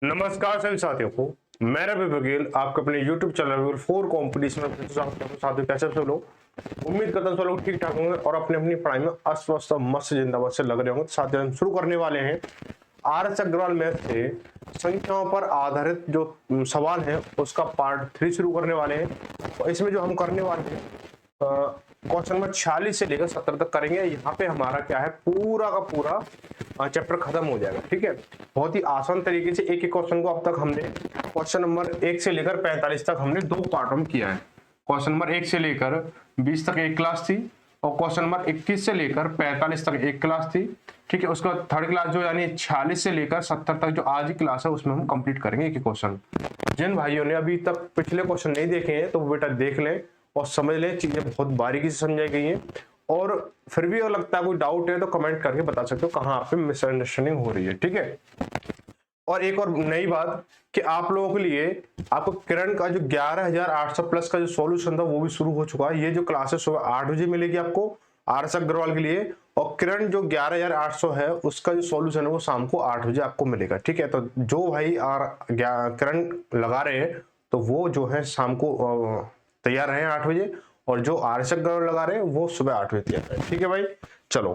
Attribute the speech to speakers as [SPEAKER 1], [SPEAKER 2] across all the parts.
[SPEAKER 1] नमस्कार सभी साथियों को। मैं रवि बघेल आपके अपने YouTube चैनल फोर कॉम्पिटिशन में फिर से स्वागत करता हूं। साथियों कैसे सब लोग, उम्मीद करता हूं सब लोग ठीक ठाक होंगे और अपनी अपनी पढ़ाई में अस्वस्थ मस्त जिंदाबाद से लग रहे होंगे। साथियों हम शुरू करने वाले हैं RS अग्रवाल मैथ से संख्याओं पर आधारित जो सवाल है उसका पार्ट 3 शुरू करने वाले हैं। और इसमें जो हम करने वाले हैं क्वेश्चन नंबर 46 से लेकर 70 तक करेंगे। यहाँ पे हमारा क्या है, पूरा का पूरा चैप्टर खत्म हो जाएगा। ठीक है, बहुत ही आसान तरीके से एक एक क्वेश्चन को अब तक हमने क्वेश्चन नंबर 1 से लेकर 45 तक हमने दो पार्टों में किया है। क्वेश्चन नंबर 1 से लेकर 20 तक एक क्लास थी और क्वेश्चन नंबर 21 से लेकर 45 तक एक क्लास थी। ठीक है, उसका थर्ड क्लास जो यानी 46 से लेकर 70 तक जो आज की क्लास है उसमें हम कंप्लीट करेंगे एक एक क्वेश्चन। जिन भाइयों ने अभी तक पिछले क्वेश्चन नहीं देखे हैं तो वो बेटा देख लें और समझ लें, चीजें बहुत बारीकी से समझाई गई हैं। और फिर भी अगर लगता है कोई डाउट है तो कमेंट करके बता सकते हो कहाँ आप पे मिसअंडरस्टैंडिंग हो रही है। ठीक है, और एक और नई बात कि आप लोगों के लिए आपको किरण का जो 11,800 प्लस का जो सॉल्यूशन था वो भी शुरू हो चुका है। ये जो क्लासेस सुबह 8 बजे मिलेगी आपको RS अग्रवाल के लिए, और किरण जो 11,800 है उसका जो सॉल्यूशन है वो शाम को 8 बजे आपको मिलेगा। ठीक है, तो जो भाई किरण लगा रहे हैं तो वो जो है शाम को तैयार रहे 8 बजे, और जो RS अग्रवाल लगा रहे हैं वो सुबह 8 बजे तैयार रहे। ठीक है भाई, चलो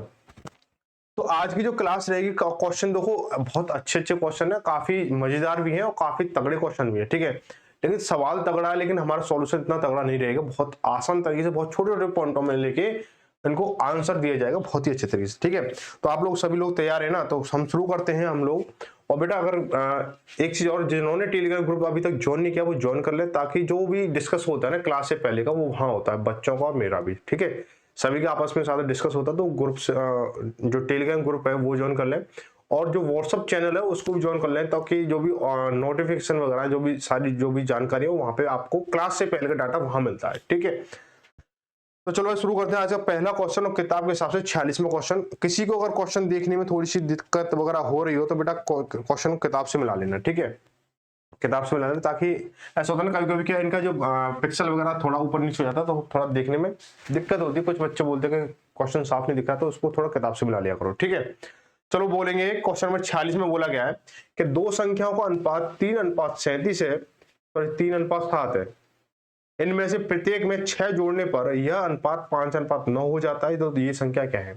[SPEAKER 1] तो आज की जो क्लास रहेगी, क्वेश्चन देखो बहुत अच्छे अच्छे क्वेश्चन है, काफी मजेदार भी है और काफी तगड़े क्वेश्चन भी है। ठीक है, लेकिन सवाल तगड़ा है लेकिन हमारा सॉल्यूशन इतना तगड़ा नहीं रहेगा। बहुत आसान तरीके से बहुत छोटे छोटे पॉइंटों में लेके इनको आंसर दिया जाएगा बहुत ही अच्छे तरीके से। ठीक है, तो आप लोग सभी लोग तैयार है ना, तो हम शुरू करते हैं हम लोग। और बेटा अगर एक चीज और, जिन्होंने टेलीग्राम ग्रुप अभी तक ज्वाइन नहीं किया वो ज्वाइन कर ले, ताकि जो भी डिस्कस होता है ना क्लास से पहले का वो वहां होता है, बच्चों का और मेरा भी। ठीक है, सभी का आपस में ज्यादा डिस्कस होता है, तो ग्रुप जो टेलीग्राम ग्रुप है वो ज्वाइन कर लें, और जो व्हाट्सअप चैनल है उसको भी ज्वाइन कर लें, ताकि जो भी नोटिफिकेशन वगैरह जो भी सारी जो भी जानकारी है वहां पे आपको क्लास से पहले का डाटा वहां मिलता है। ठीक है, तो चलो शुरू करते हैं आज का पहला क्वेश्चन। और किताब के हिसाब से 46वां क्वेश्चन। किसी को अगर क्वेश्चन देखने में थोड़ी सी दिक्कत वगैरह हो रही हो तो बेटा क्वेश्चन किताब से मिला लेना। ठीक है, किताब से मिला लेना, ताकि ऐसा होता है ना कभी कभी क्या इनका जो पिक्सल वगैरह थोड़ा ऊपर नीचे हो जाता है तो थोड़ा देखने में दिक्कत होती है। कुछ बच्चे बोलते हैं कि क्वेश्चन साफ नहीं दिख रहा, तो उसको थोड़ा किताब से मिला लिया करो। ठीक है, चलो बोलेंगे क्वेश्चन नंबर 46 में बोला गया है कि दो संख्याओं का अनुपात 3:37 है, सॉरी 3:7 है। इनमें से प्रत्येक में 6 जोड़ने पर यह अनुपात 5:9 हो जाता है। तो ये संख्या क्या है?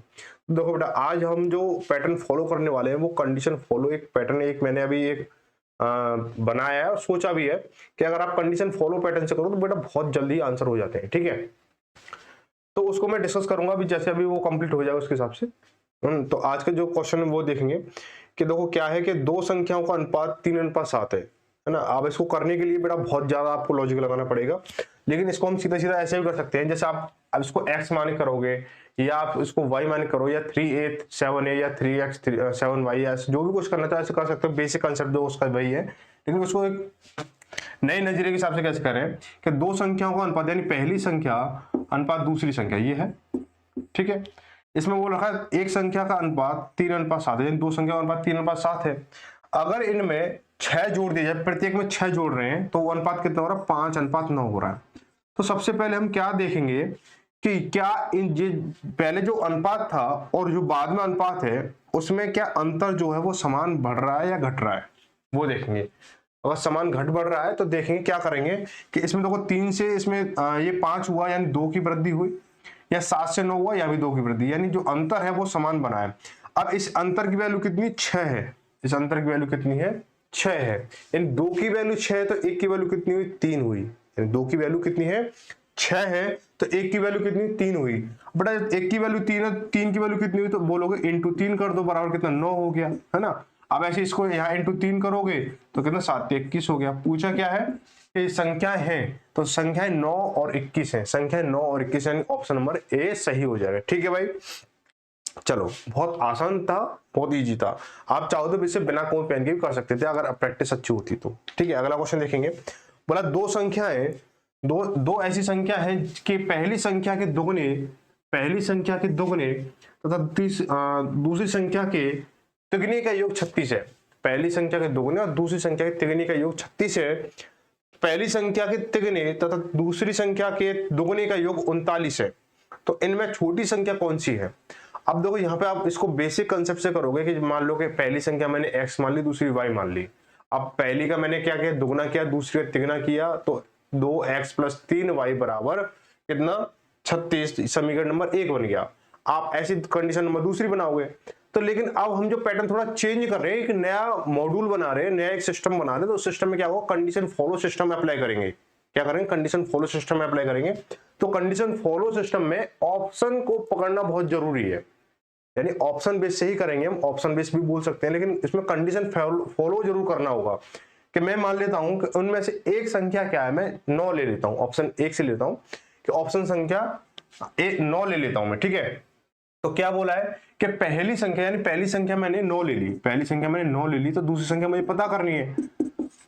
[SPEAKER 1] देखो बेटा आज हम जो पैटर्न फॉलो करने वाले हैं वो कंडीशन फॉलो एक पैटर्न, एक मैंने अभी एक बनाया है और सोचा भी है कि अगर आप कंडीशन फॉलो पैटर्न से करो तो बेटा बहुत जल्दी आंसर हो जाते हैं। ठीक है, तो उसको मैं डिस्कस करूंगा अभी, जैसे अभी वो कंप्लीट हो जाएगा उसके हिसाब से। तो आज का जो क्वेश्चन है वो देखेंगे कि देखो क्या है कि दो संख्याओं का अनुपात 3:7 है ना। अब इसको करने के लिए बेटा बहुत ज्यादा आपको लॉजिक लगाना पड़ेगा, लेकिन इसको हम सीधा सीधा ऐसे भी कर सकते हैं। जैसे आप अब इसको x माने करोगे या आप इसको y माने करो, या 3a 7a या 3x 7y, या जो भी कुछ करना चाहे ऐसे कर सकते हो। बेसिक कंसेप्ट जो उसका वही है, लेकिन उसको एक नए नजरिए के हिसाब से कैसे करें कि दो संख्याओं का अनुपात यानी पहली संख्या अनुपात दूसरी संख्या ये है। ठीक है, इसमें वो लिखा है एक संख्या का अनुपात 3:7 है, यानी दो संख्या का अनुपात 3:7 है। अगर इनमें 6 जोड़ दिया जाए, प्रत्येक में 6 जोड़ रहे हैं, तो वो अनुपात कितना हो रहा है? 5:9 हो रहा है। तो सबसे पहले हम क्या देखेंगे कि क्या इन पहले जो अनुपात था और जो बाद में अनुपात है उसमें क्या अंतर जो है वो समान बढ़ रहा है या घट रहा है, वो देखेंगे। अगर समान घट बढ़ रहा है तो देखेंगे क्या करेंगे कि इसमें देखो 3 से इसमें ये 5 हुआ यानी 2 की वृद्धि हुई, या 7 से 9 हुआ या भी 2 की वृद्धि, यानी जो अंतर है वो समान बना है। अब इस अंतर की वैल्यू कितनी? 6 है। इस अंतर की वैल्यू कितनी है? 6 है। यानी 2 की वैल्यू 6 है तो 1 की वैल्यू कितनी हुई? 3 हुई। यानी 2 की वैल्यू कितनी है? 6 है तो 1 की वैल्यू कितनी? 3 हुई। बेटा 1 की वैल्यू 3 है, 3 की वैल्यू कितनी हुई? तो बोलोगे इंटू 3 कर दो, बराबर कितना? 9 हो गया, है ना। अब ऐसे इसको यहाँ इंटू 3 करोगे तो कितना? 7 21 हो गया। पूछा क्या है? ये संख्या है, तो संख्याएं 9 और 21 है। संख्याएं 9 और 21 यानी ऑप्शन नंबर ए सही हो जाएगा। ठीक है भाई, चलो बहुत आसान था, बहुत इजी था। आप चाहो तो इसे बिना कोई पेन के भी कर सकते थे अगर प्रैक्टिस अच्छी होती तो। ठीक है, अगला क्वेश्चन देखेंगे। बोला दो संख्याएं, दो ऐसी संख्या है कि पहली संख्या के दुगने तथा दूसरी संख्या के तिगने का योग 36 है। पहली संख्या के दुगने और दूसरी संख्या के तिगने का योग 36 है। पहली संख्या के तिगने तथा दूसरी संख्या के दुगने का योग 39 है। तो इनमें छोटी संख्या कौन सी है? अब देखो यहाँ पे आप इसको बेसिक कंसेप्ट से करोगे कि मान लो कि पहली संख्या मैंने x मान ली, दूसरी y मान ली। अब पहली का मैंने क्या किया, दुगना किया, दूसरी का तिगुना किया, तो 2x + 3y बराबर कितना 36, समीकरण नंबर 1 बन गया। आप ऐसी कंडीशन नंबर दूसरी बनाओगे। तो लेकिन अब हम जो पैटर्न थोड़ा चेंज कर रहे हैं, एक नया मॉड्यूल बना रहे हैं, नया एक सिस्टम बना रहे हैं, तो उस सिस्टम में क्या होगा, कंडीशन फॉलो सिस्टम अप्लाई करेंगे। क्या करेंगे, कंडीशन फॉलो सिस्टम में अप्लाई करेंगे। तो कंडीशन फॉलो सिस्टम में ऑप्शन को पकड़ना बहुत जरूरी है, यानी ऑप्शन बेस से ही करेंगे हम, ऑप्शन बेस भी बोल सकते हैं, लेकिन इसमें कंडीशन फॉलो जरूर करना होगा। कि मैं मान लेता हूं कि उनमें से एक संख्या क्या है, मैं 9 ले लेता हूं, ऑप्शन 1 से लेता हूं कि ऑप्शन संख्या 9 ले लेता हूं मैं, ठीक है। तो क्या बोला है कि पहली संख्या, यानी पहली संख्या मैंने 9 ले ली, पहली संख्या मैंने 9 ले ली, तो दूसरी संख्या मुझे पता करनी है,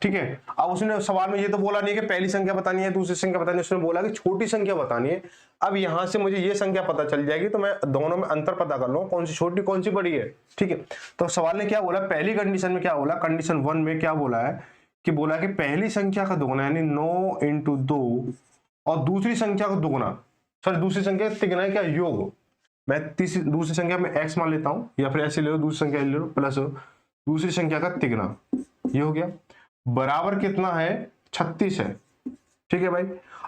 [SPEAKER 1] ठीक है। अब उसने सवाल में ये तो बोला नहीं कि पहली संख्या बतानी है, दूसरी संख्या बतानी है, उसने बोला कि छोटी संख्या बतानी है। अब यहां से मुझे ये संख्या पता चल जाएगी, तो मैं दोनों में अंतर पता कर लूंगा, कौन सी छोटी कौन सी बड़ी है, ठीक है। तो सवाल ने क्या बोला, पहली कंडीशन में क्या बोला, कंडीशन 1 में क्या बोला है कि बोला कि पहली संख्या का दुगुना यानी 9 × 2 और दूसरी संख्या का दुगुना, सॉरी दूसरी संख्या तिगुना क्या योग, मैं दूसरी संख्या में x मान लेता हूं, या फिर ऐसे ले लो, दूसरी संख्या ले लो प्लस दूसरी संख्या का तिगुना, ये हो गया, बराबर कितना है 36 है, ठीक है भाई।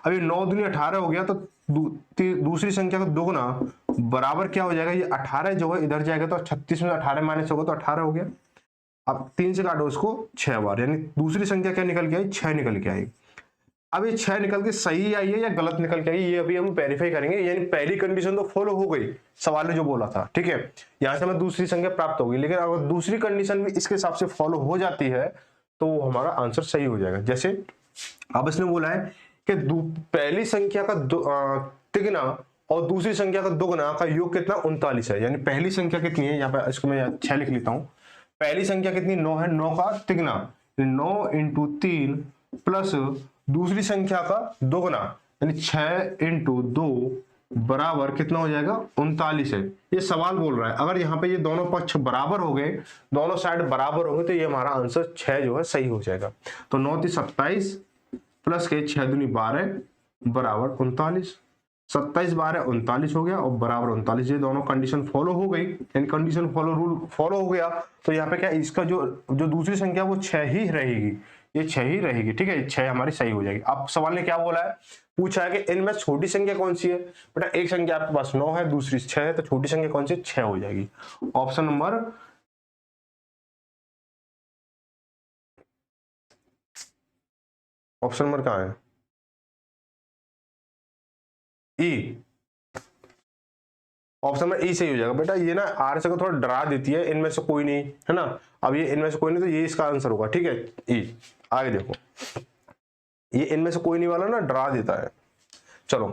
[SPEAKER 1] अभी 9 दूनी 18 हो गया, तो दूसरी संख्या का दुगुना बराबर क्या हो जाएगा, ये 18 जो है इधर जाएगा, तो 36 में 18 माइनस होगा तो 18 हो गया। अब 3 से काटो उसको 6 बार, यानी दूसरी संख्या क्या निकल के आई, 6 निकल के आई। अब ये 6 निकल के सही आई है या गलत निकल के आई, ये अभी हम वेरीफाई करेंगे। यानी पहली कंडीशन तो फॉलो हो गई, सवाल ने जो बोला था, ठीक है, यहां से हमें दूसरी संख्या प्राप्त होगी। लेकिन अगर दूसरी कंडीशन भी इसके हिसाब से फॉलो हो जाती है तो हमारा आंसर सही हो जाएगा। जैसे अब इसने बोला है कि पहली संख्या का तिगुना और दूसरी संख्या का दुगुना का योग कितना 39 है। यानी पहली संख्या कितनी है, यहाँ पे इसको मैं 6 लिख लेता हूं, पहली संख्या कितनी 9 है, 9 का तिगुना 9 × 3 प्लस दूसरी संख्या का दुगुना यानी 6 × 2 बराबर कितना हो जाएगा 39 है। ये सवाल बोल रहा है, अगर यहाँ पे ये दोनों पक्ष बराबर हो गए, दोनों साइड बराबर हो गए, तो ये हमारा आंसर 6 जो है सही हो जाएगा। तो 9 × 3 = 27 प्लस के 6 दूनी 12 बराबर 39, 27 12 39 हो गया और बराबर 39। ये दोनों कंडीशन फॉलो हो गई, यानी कंडीशन फॉलो रूल फॉलो हो गया। तो यहाँ पे क्या इसका जो दूसरी संख्या वो 6 ही रहेगी, ये 6 ही रहेगी, ठीक है, 6 हमारी सही हो जाएगी। अब सवाल ने क्या बोला है, पूछा है कि इनमें छोटी संख्या कौन सी है। बेटा एक संख्या आपके पास 9 है, दूसरी 6 है, तो छोटी संख्या कौन सी, 6 हो जाएगी। ऑप्शन नंबर कहाँ है, ई, ऑप्शन नंबर ई सही हो जाएगा। बेटा ये ना आर से को थोड़ा डरा देती है, इनमें से कोई नहीं है ना, अब ये इनमें से कोई नहीं, तो ये इसका आंसर होगा, ठीक है। ई आगे देखो, ये इनमें से कोई नहीं वाला ना डरा देता है। चलो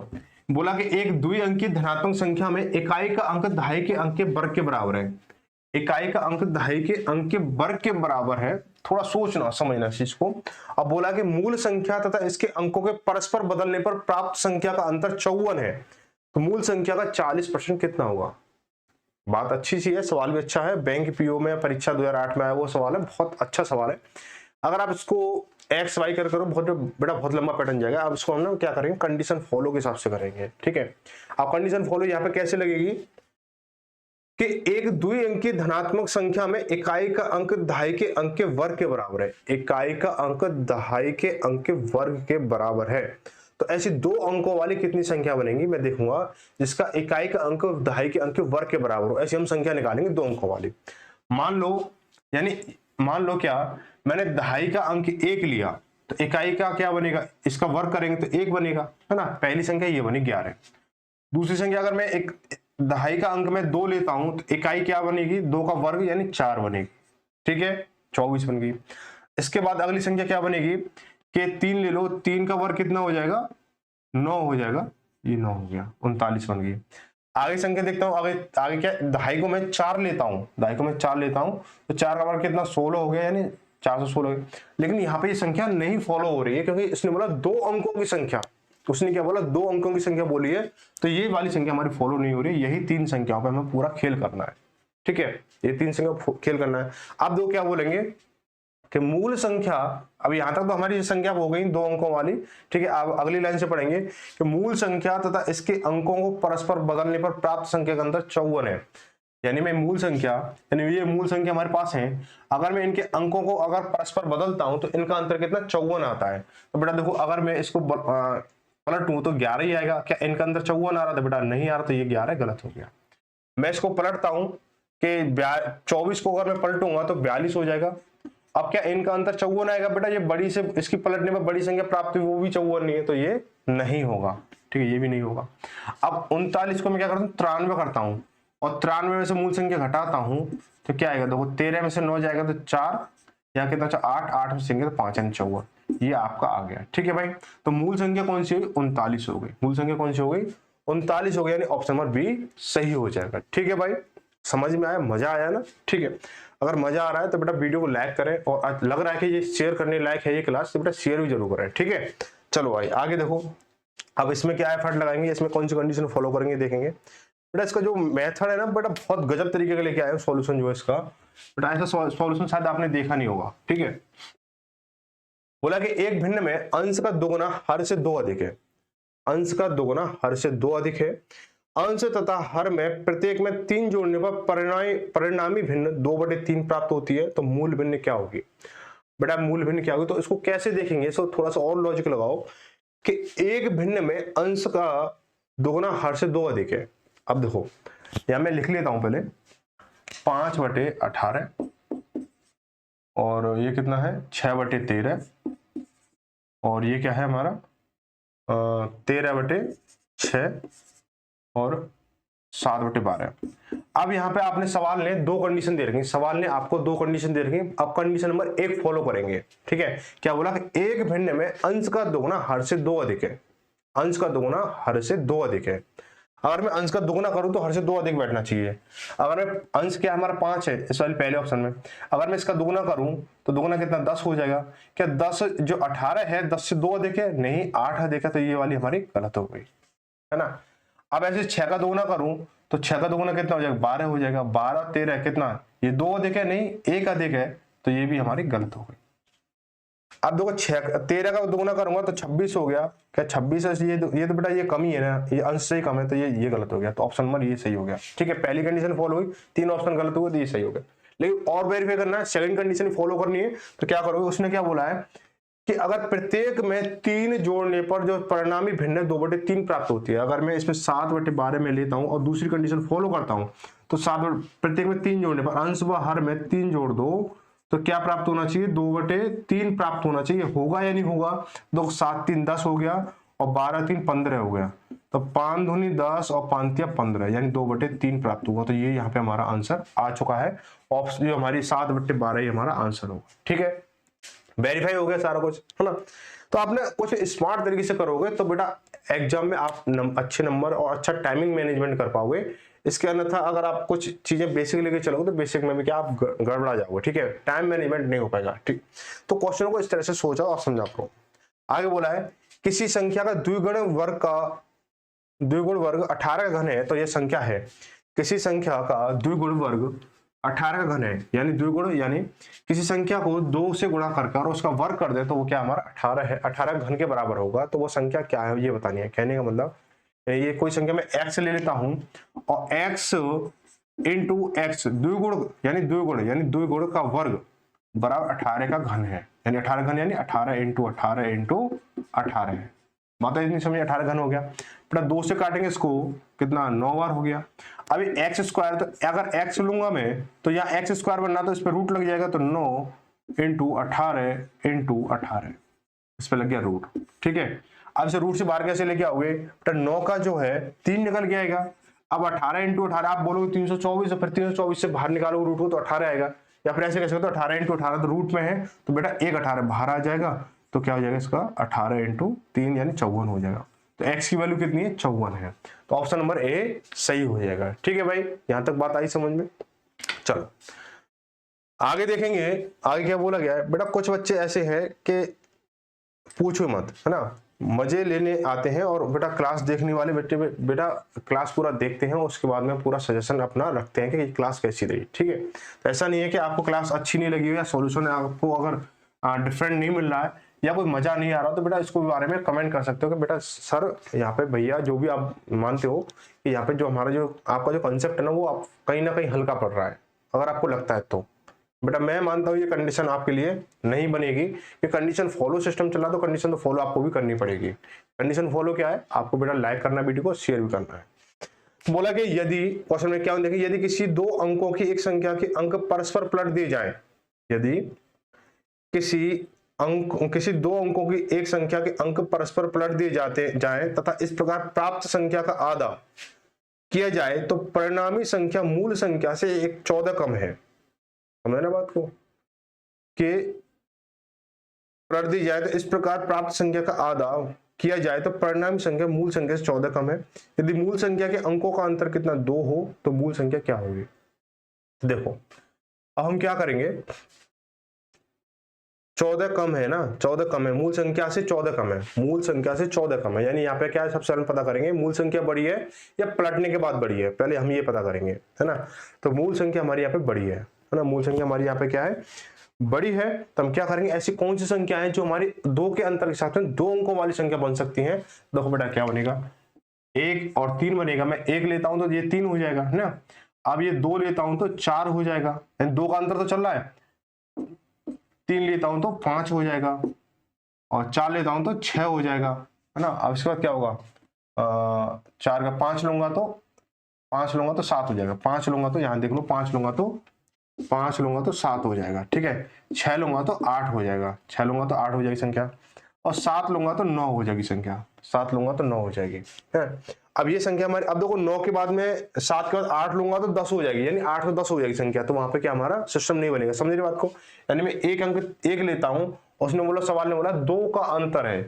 [SPEAKER 1] बोला कि एक द्विअंकी धनात्मक संख्या में इकाई का अंक दहाई के अंक के वर्ग के बराबर है। इकाई का अंक दहाई के अंक के वर्ग के बराबर है, थोड़ा सोचना समझना इस चीज को। अब बोला कि मूल संख्या तथा इसके अंकों के परस्पर बदलने पर प्राप्त संख्या का अंतर 54 है, तो मूल संख्या का 40% कितना होगा। बात अच्छी सी है, सवाल भी अच्छा है, बैंक पीओ में परीक्षा 2008 में आया वो सवाल है, बहुत अच्छा सवाल है। अगर आप इसको एक्स वाई कर करो बहुत लंबा पैटर्न जाएगा। अब इसको हम ना क्या करेंगे, कंडीशन फॉलो के हिसाब से करेंगे, ठीक है। अब कंडीशन फॉलो यहाँ पे कैसे लगेगी कि एक द्विअंकी धनात्मक संख्या में इकाई का अंक दहाई के अंक के वर्ग के बराबर है। इकाई का अंक दहाई के अंक के वर्ग के बराबर है, तो ऐसी 2 अंकों वाली कितनी संख्या बनेगी, मैं देखूंगा जिसका इकाई का अंक दहाई के अंक के वर्ग के बराबर हो। ऐसी हम संख्या निकालेंगे 2 अंकों वाली। मान लो क्या, मैंने दहाई का अंक 1 लिया, तो इकाई का क्या बनेगा, इसका वर्ग करेंगे तो 1 बनेगा, है ना। पहली संख्या ये बनी 11। दूसरी संख्या अगर मैं एक दहाई का अंक में 2 लेता हूं, तो इकाई क्या बनेगी, 2 का वर्ग यानी 4 बनेगी, ठीक है, 24 बन गई। इसके बाद अगली संख्या क्या बनेगी कि 3 ले लो, 3 का वर्ग कितना हो जाएगा 9 हो जाएगा, ये 9 हो गया, 39 बन गई। आगे संख्या देखता हूं, आगे क्या, दहाई को मैं 4 लेता हूं, तो 4 का वर्ग कितना 16 हो गया, यानी 416 हो गया। लेकिन यहाँ पे ये संख्या नहीं फॉलो हो रही है, क्योंकि इसने बोला 2 अंकों की संख्या, तो उसने क्या बोला 2 अंकों की संख्या बोली है, तो ये वाली संख्या हमारी फॉलो नहीं हो रही। यही 3 संख्याओं पे हमें पूरा खेल करना है, ठीक है, ये 3 संख्या खेल करना है। अब 2 क्या बोलेंगे कि मूल संख्या, अब यहां तक तो हमारी संख्या हो गई 2 अंकों वाली, ठीक है। अब अगली लाइन से पढ़ेंगे कि मूल संख्या तथा इसके अंकों को परस्पर बदलने पर प्राप्त संख्या का अंतर 54 है। यानी मैं मूल संख्या, यानी ये मूल संख्या हमारे पास है, अगर मैं इनके अंकों को अगर परस्पर बदलता हूं तो इनका अंतर कितना 54 आता है। तो बेटा देखो अगर मैं इसको पलटूं तो 11 ही आएगा। क्या इनका अंतर 54 आ रहा था? बेटा नहीं आ रहा, तो ये 11 गलत हो गया। मैं इसको पलटता हूं कि 24 को अगर मैं पलटूंगा तो 42 हो जाएगा। अब क्या इनका अंतर 54 आएगा? बेटा ये बड़ी से इसकी पलटने में बड़ी संख्या प्राप्त हुई, वो भी 54 नहीं है, तो ये नहीं होगा। ठीक है, ये भी नहीं होगा। अब 39 को मैं क्या करता हूँ 93 करता हूँ, और 93 में से मूल संख्या घटाता हूँ तो क्या आएगा? देखो 13 में से 9 जाएगा तो 4, यहाँ कितना 8, 8 में से 5 यानी 54, ये आपका आ गया। ठीक है भाई, तो मूल संख्या कौन सी हुई? 39 हो गई। मूल संख्या कौन सी हो गई? 39 हो गई, यानी ऑप्शन नंबर बी सही हो जाएगा। ठीक है भाई, समझ में आया? मजा आया ना? ठीक है, अगर मजा आ रहा है तो बेटा वीडियो को लाइक करें, और लग रहा है कि ये शेयर करने लायक है ये क्लास, तो बेटा शेयर भी जरूर करें। ठीक है, चलो भाई आगे देखो। अब इसमें क्या एफर्ट लगाएंगे, इसमें कौन सी कंडीशन फॉलो करेंगे देखेंगे। बेटा इसका जो मेथड है ना बेटा बहुत गजब तरीके का लेके आए हो सॉल्यूशन जो है इसका। बेटा ऐसा सॉल्यूशन शायद आपने देखा नहीं होगा। ठीक है, बोला कि एक भिन्न में अंश का दोगुना हर से 2 अधिक है। अंश का दोगुना हर से 2 अधिक है। अंश तथा हर में प्रत्येक में 3 जोड़ने पर परिणामी भिन्न 2/3 प्राप्त होती है। तो मूल भिन्न क्या होगी? बेटा मूल भिन्न क्या होगी, तो इसको कैसे देखेंगे? इसको थोड़ा सा और लॉजिक लगाओ कि एक भिन्न में अंश का दोगुना हर से 2 अधिक है। अब देखो यहां मैं लिख लेता हूं पहले 5/18, और ये कितना है 6/13, और ये क्या है हमारा 13/6 और 7/12। अब यहाँ पे आपने सवाल ने 2 कंडीशन दे रखी, सवाल ने आपको 2 कंडीशन दे रखी। अब कंडीशन नंबर 1 फॉलो करेंगे। ठीक है, क्या बोला कि एक भिन्न में अंश का दोगुना हर से 2 अधिक है। अंश का दोगुना हर से 2 अधिक है। अगर मैं अंश का दोगुना करूं तो हर से 2 अधिक बैठना चाहिए। अगर मैं अंश क्या हमारा 5 है इस वाले पहले ऑप्शन में, अगर मैं इसका दोगुना करूं तो दोगुना कितना 10 हो जाएगा। क्या 10 जो 18 है 10 से 2 अधिक है? नहीं, 8 अधिक है, तो ये वाली हमारी गलत हो गई, है ना। अब ऐसे 6 का दोगुना करूं तो 6 का दोगुना कितना हो जाएगा? 12 हो जाएगा। 12 13 कितना? ये 2 अधिक है? नहीं, 1 अधिक है, तो ये भी हमारी गलत हो गई। अब देखो 13 का दोगुना करूंगा तो 26 हो गया। क्या 26 है? ये तो बेटा ये कम ही है ना, ये अंश से ही कम है, तो ये गलत हो गया। तो ऑप्शन नंबर ये सही हो गया। ठीक है, पहली कंडीशन फॉलो हुई, 3 ऑप्शन गलत हुए, तो ये सही हो गया। लेकिन और वेरीफाई करना है, सेकंड कंडीशन फॉलो करनी है, तो क्या करोगे? उसने क्या बोला है कि अगर प्रत्येक में 3 जोड़ने पर जो परिणामी भिन्न 2/3 प्राप्त होती है। अगर मैं इसमें 7/12 में लेता हूं और दूसरी कंडीशन फॉलो करता हूं तो प्रत्येक में 3 जोड़ने पर अंश व हर में 3 जोड़ दो तो क्या प्राप्त होना चाहिए? 2/3 प्राप्त होना चाहिए। होगा या नहीं होगा? तो 7 3 10 हो गया, और 12 3 15 हो गया, तो 5 दूनी 10 और 5 तिया 15, यानी 2/3 प्राप्त हुआ। तो ये यहाँ पे हमारा आंसर आ चुका है। ऑप्शन जो हमारी 7/12 ही हमारा आंसर होगा। ठीक है, वेरीफाई हो गया सारा कुछ, है ना। तो आपने कुछ स्मार्ट तरीके से करोगे तो बेटा एग्जाम में आप अच्छे नंबर और अच्छा टाइमिंग मैनेजमेंट कर पाओगे। इसके अन्यथा अगर आप कुछ चीजें बेसिक लेके चलोगे तो बेसिक में भी क्या आप गड़बड़ा जाओगे। ठीक है, टाइम मैनेजमेंट नहीं हो पाएगा। ठीक, तो क्वेश्चन को इस तरह से सोचा और समझा करो। आगे बोला है किसी संख्या का द्विगुण वर्ग 18 का घन है, तो यह संख्या है। किसी संख्या का द्विगुण वर्ग 18 का घन है, यानी द्विगुण यानी किसी संख्या को 2 से गुणा करके और उसका वर्ग कर दे तो वो क्या हमारा 18 है, 18 घन के बराबर होगा। तो वो संख्या क्या है ये बतानी है। कहने का मतलब ये कोई संख्या में x ले लेता हूं और x इंटू एक्स द्विगुण यानी द्विगुण का वर्ग बराबर 18 का घन है, यानी 18 घन यानी 18 इंटू 18 है। माता इतनी समझ 18 घन हो गया। बेटा 2 से काटेंगे इसको, कितना 9 बार हो गया। अभी एक्स स्क्वायर, तो अगर x लूंगा मैं तो यहाँ एक्स स्क्वायर बनना तो इस पर रूट लग जाएगा, तो 9 इंटू 18 इस पर लग गया रूट। ठीक है, अब इसे रूट से बाहर कैसे लेके आओगे? बेटा 9 का जो है 3 निकल के आएगा। अब 18 इंटू 18 आप बोलोगे 324, फिर 324 से बाहर निकालोगे रूट को तो 18 आएगा। या फिर ऐसे कह सकते हो 18 इंटू 18 तो रूट में है, तो बेटा एक 18 बाहर आ जाएगा, तो क्या हो जाएगा इसका 18 इंटू 3 यानी 54 हो जाएगा। तो x की वैल्यू कितनी है? 54 है। तो ऑप्शन नंबर ए सही हो जाएगा। ठीक है भाई, यहां तक बात आई समझ में? चलो आगे देखेंगे, आगे क्या बोला गया है। बेटा कुछ बच्चे ऐसे हैं कि पूछो मत, है ना, मजे लेने आते हैं और बेटा क्लास देखने वाले बेटा क्लास पूरा देखते हैं, उसके बाद में पूरा सजेशन अपना रखते हैं कि क्लास कैसी रही। ठीक है, तो ऐसा नहीं है कि आपको क्लास अच्छी नहीं लगी हो या सॉल्यूशन आपको अगर डिफरेंट नहीं मिल रहा है, या कोई मजा नहीं आ रहा तो बेटा इसको बारे में कमेंट कर सकते हो कि बेटा सर यहाँ पे भैया जो भी आप मानते हो कि यहाँ पे जो हमारा जो आपका जो कंसेप्ट है ना वो आप कहीं ना कहीं हल्का पड़ रहा है, अगर आपको लगता है तो बेटा मैं मानता हूँ ये कंडीशन आपके लिए नहीं बनेगी। ये कंडीशन फॉलो सिस्टम चला तो कंडीशन तो फॉलो आपको भी करनी पड़ेगी। कंडीशन फॉलो क्या है, आपको बेटा लाइक करना, वीडियो को शेयर भी करना है। बोला कि यदि क्वेश्चन में क्या देखिए, यदि किसी दो अंकों की एक संख्या के अंक परस्पर पलट दिए जाए, यदि किसी दो अंकों की एक संख्या के अंक परस्पर पलट दिए जाए तथा इस प्रकार प्राप्त संख्या का आधा किया जाए तो परिणामी संख्या मूल संख्या से 14 कम है। समझ ना बात को, कि पलट दी जाए तो इस प्रकार प्राप्त संख्या का आधा किया जाए तो परिणामी संख्या मूल संख्या से 14 कम है। यदि मूल संख्या के अंकों का अंतर कितना 2 हो तो मूल संख्या क्या होगी। देखो अब हम क्या करेंगे, 14 कम है ना, 14 कम है, मूल संख्या से 14 कम है, मूल संख्या से 14 कम है, यानी यहाँ पे क्या है सबसे पहले पता करेंगे मूल संख्या बड़ी है या पलटने के बाद बड़ी है, पहले हम ये पता करेंगे, है ना। तो मूल संख्या हमारी यहाँ पे बड़ी है ना, मूल संख्या हमारी यहाँ पे क्या है, बड़ी है। तो हम क्या करेंगे, ऐसी कौन सी संख्या है जो हमारी 2 के अंतर के साथ में 2 अंकों वाली संख्या बन सकती है। देखो बेटा क्या बनेगा, 1 और 3 बनेगा। मैं 1 लेता हूं तो ये 3 हो जाएगा, है ना। अब ये 2 लेता हूं तो 4 हो जाएगा, 2 का अंतर तो चल रहा है। 3 लेता हूं तो 5 हो जाएगा और 4 लेता हूं तो 6 हो जाएगा, है ना। अब इसके बाद क्या होगा, 4 का 5 लूंगा तो 7 हो जाएगा, 5 लूंगा तो यहाँ देख लो 5 लूंगा तो 7 हो जाएगा, ठीक है। 6 लूंगा तो 8 हो जाएगा, 6 लूंगा तो 8 हो जाएगी संख्या, और 7 लूंगा तो 9 हो जाएगी संख्या, 7 लूंगा तो 9 हो जाएगी, है। अब ये संख्या हमारी, अब देखो 9 के बाद में 7 के बाद 8 लूंगा तो 10 हो जाएगी, यानी 8 तो 10 हो जाएगी संख्या। तो वहां पे क्या हमारा सिस्टम नहीं बनेगा, समझ रहे बात को। यानी मैं एक अंक 1 लेता हूं, उसने बोला, सवाल ने बोला 2 का अंतर है,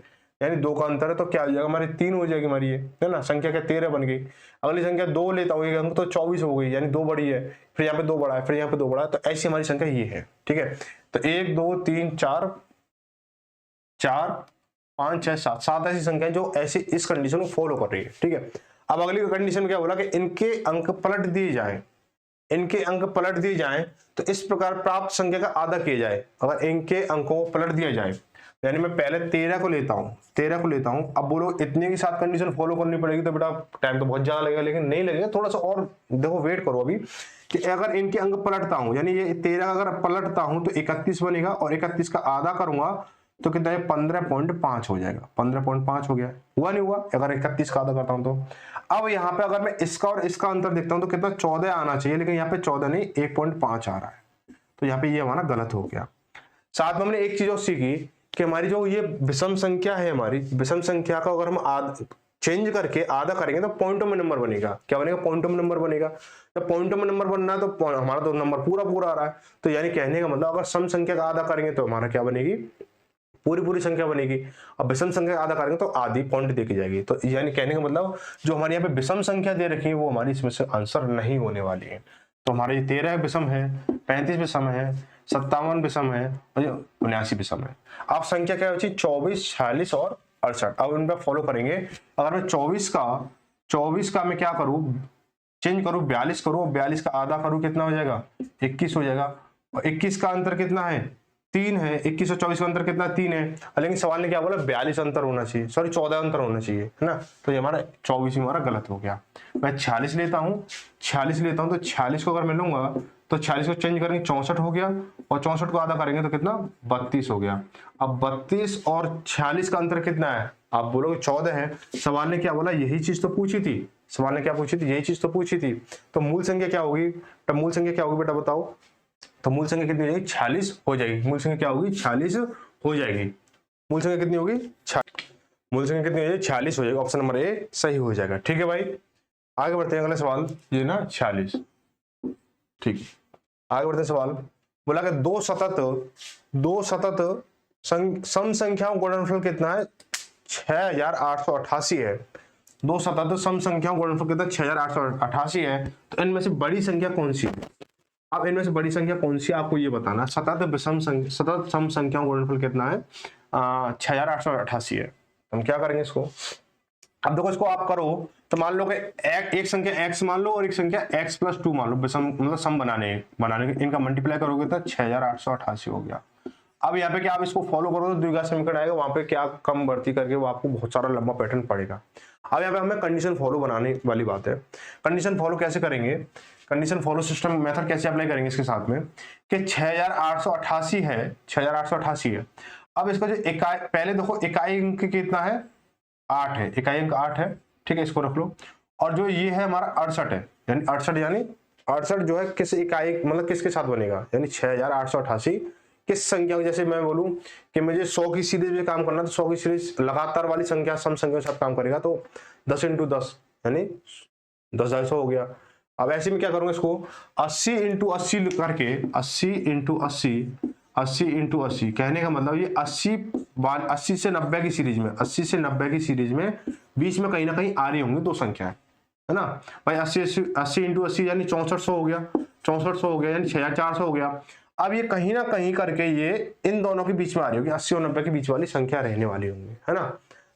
[SPEAKER 1] यानी 2 का अंतर है तो क्या हो जाएगा हमारी 3 हो जाएगी हमारी, ये है ना। संख्या क्या 13 बन गई। अगली संख्या 2 लेता हूँ, एक अंक तो 24 हो गई, यानी 2 बड़ी है, फिर यहाँ पे 2 बड़ा है, फिर यहाँ पे 2 बड़ा है। तो ऐसी हमारी संख्या ये है, ठीक है। तो 1 2 3 4 5 6 7 7 ऐसी संख्या जो ऐसी इस कंडीशन को फॉलो कर रही है, ठीक है। अब अगली कंडीशन क्या बोला कि इनके अंक पलट दिए जाएं, इनके अंक पलट दिए जाएं तो इस प्रकार प्राप्त संख्या का आधा किया जाए। अगर इनके अंकों को पलट दिया जाए, यानी मैं पहले 13 को लेता हूं, अब बोलो इतने के साथ कंडीशन फॉलो करनी पड़ेगी तो बेटा टाइम तो बहुत ज्यादा लगेगा, लेकिन नहीं लगेगा, थोड़ा सा और देखो वेट करो अभी, कि अगर इनके अंक पलटता हूं, यानी ये 13 अगर पलटता हूं तो 31 बनेगा, और 31 का आधा करूंगा तो कितना है 15.5 हो जाएगा, 15.5 हो गया, हुआ नहीं हुआ। अगर 31 का आधा करता हूं तो अब यहाँ पे अगर मैं इसका और इसका अंतर देखता हूं तो कितना 14 आना चाहिए, लेकिन यहाँ पे 14 नहीं 1.5 आ रहा है, तो यहाँ पे ये हमारा गलत हो गया। साथ में हमने एक चीज और सीखी कि हमारी जो ये विषम संख्या है, हमारी विषम संख्या का अगर हम चेंज करके आधा करेंगे तो पॉइंटों में नंबर बनेगा। क्या बनेगा, पॉइंटों में नंबर बनेगा। जब पॉइंटों में नंबर बनना है तो हमारा तो नंबर पूरा आ रहा है, तो यानी कहने का मतलब अगर सम संख्या का आधा करेंगे तो हमारा क्या बनेगी, पूरी संख्या बनेगी। अब विषम संख्या का आधा करेंगे तो आधी पॉइंट देखी जाएगी। तो यानी कहने का मतलब जो हमारे यहाँ पे विषम संख्या दे रखी है वो हमारी इसमें से आंसर नहीं होने वाली है। तो हमारे 13 विषम है, 35 विषम है, 57 विषम है और 79 विषम है। अब संख्या क्या होती है, 24 46 और 68। अब इन पर फॉलो करेंगे। अगर मैं 24 का मैं क्या करूं, चेंज करूं 42 करूं, 42 का आधा करूं कितना हो जाएगा 21 हो जाएगा, और 21 का अंतर कितना है 3 है, 21 और 24 का अंतर कितना 3 है। लेकिन सवाल ने क्या बोला 42 अंतर होना चाहिए, सॉरी 14 अंतर होना चाहिए, है ना। तो ये हमारा 24 ही हमारा गलत हो गया। मैं 46 लेता हूँ तो 46 को अगर मैं लूंगा तो 46 को चेंज करेंगे 64 हो गया, और 64 को आधा करेंगे तो कितना 32 हो गया। अब 32 और 46 का अंतर कितना है, आप बोलोगे 14 है। सवाल ने क्या बोला, यही चीज तो पूछी थी, सवाल ने क्या पूछी थी, यही चीज तो पूछी थी। तो मूल संख्या क्या होगी, तो मूल संख्या क्या होगी बेटा बताओ। तो मूल संख्या कितनी हो जाएगी 46 हो जाएगी। मूल संख्या क्या होगी 46 हो जाएगी। मूल संख्या कितनी होगी, मूल संख्या कितनी हो जाएगी 46 हो जाएगी। ऑप्शन नंबर ए सही हो जाएगा। ठीक है भाई, आगे बढ़ते हैं अगले सवाल, ये ना 46, ठीक है। आगे बढ़ते हैं सवाल, बोला कि दो सतत सम संख्याओं का गुणनफल कितना है 6888 है। 2 सतत सम संख्याओं का गुणनफल कितना 6888 है। तो इनमें से बड़ी संख्या कौन सी है। अब इनमें से बड़ी संख्या कौन सी आपको ये बताना। सतत सम संख्याओं का गुणनफल कितना है 6888 है। हम क्या करेंगे इसको, अब देखो इसको आप करो तो मान लो कि एक संख्या x मान लो और एक संख्या x+2 मान लो, विषम मतलब सम बनाने के इनका मल्टीप्लाई करोगे तो 6888 हो गया। अब यहाँ पे क्या आप इसको फॉलो करो तो द्विघात समीकरण आएगा, वहां पे क्या कम बढ़ती करके वो आपको बहुत सारा लंबा पैटर्न पड़ेगा। अब यहाँ पे हमें कंडीशन फॉलो बनाने वाली बात है। कंडीशन फॉलो कैसे करेंगे, कंडीशन फॉलो सिस्टम मेथड कैसे अप्लाई करेंगे इसके साथ में कि 6888 है, 6888 है। अब इसका जो इकाई, पहले देखो इकाई अंक कितना है, 8 है, इकाई अंक 8 है, ठीक है, इसको रख लो। और जो ये है हमारा 68 है, यानी 68 यानी 68 जो है किस इकाई मतलब किसके साथ बनेगा, यानी 6888 किस संख्या, जैसे मैं बोलूं कि मुझे 100 की सीरीज में काम करना, तो 100 की सीरीज लगातार वाली संख्या सम संख्या के साथ काम करेगा, तो 10 × 10 यानी 10,200 हो गया। अब ऐसे में क्या करूंगा, इसको 80 × 80 करके 80 × 80 80 × 80 कहने का मतलब ये 80 से 90 की सीरीज में, 80 से 90 की सीरीज में बीच में कहीं ना कहीं आ रही होंगी दो संख्याएं, है ना भाई। 80 × 80 यानी 6400 हो गया, 6400 हो गया यानी 6400 हो गया। अब ये कहीं ना कहीं करके ये इन दोनों के बीच में आ रही होगी, 80 और 90 के बीच वाली संख्या रहने वाली होंगी, है ना।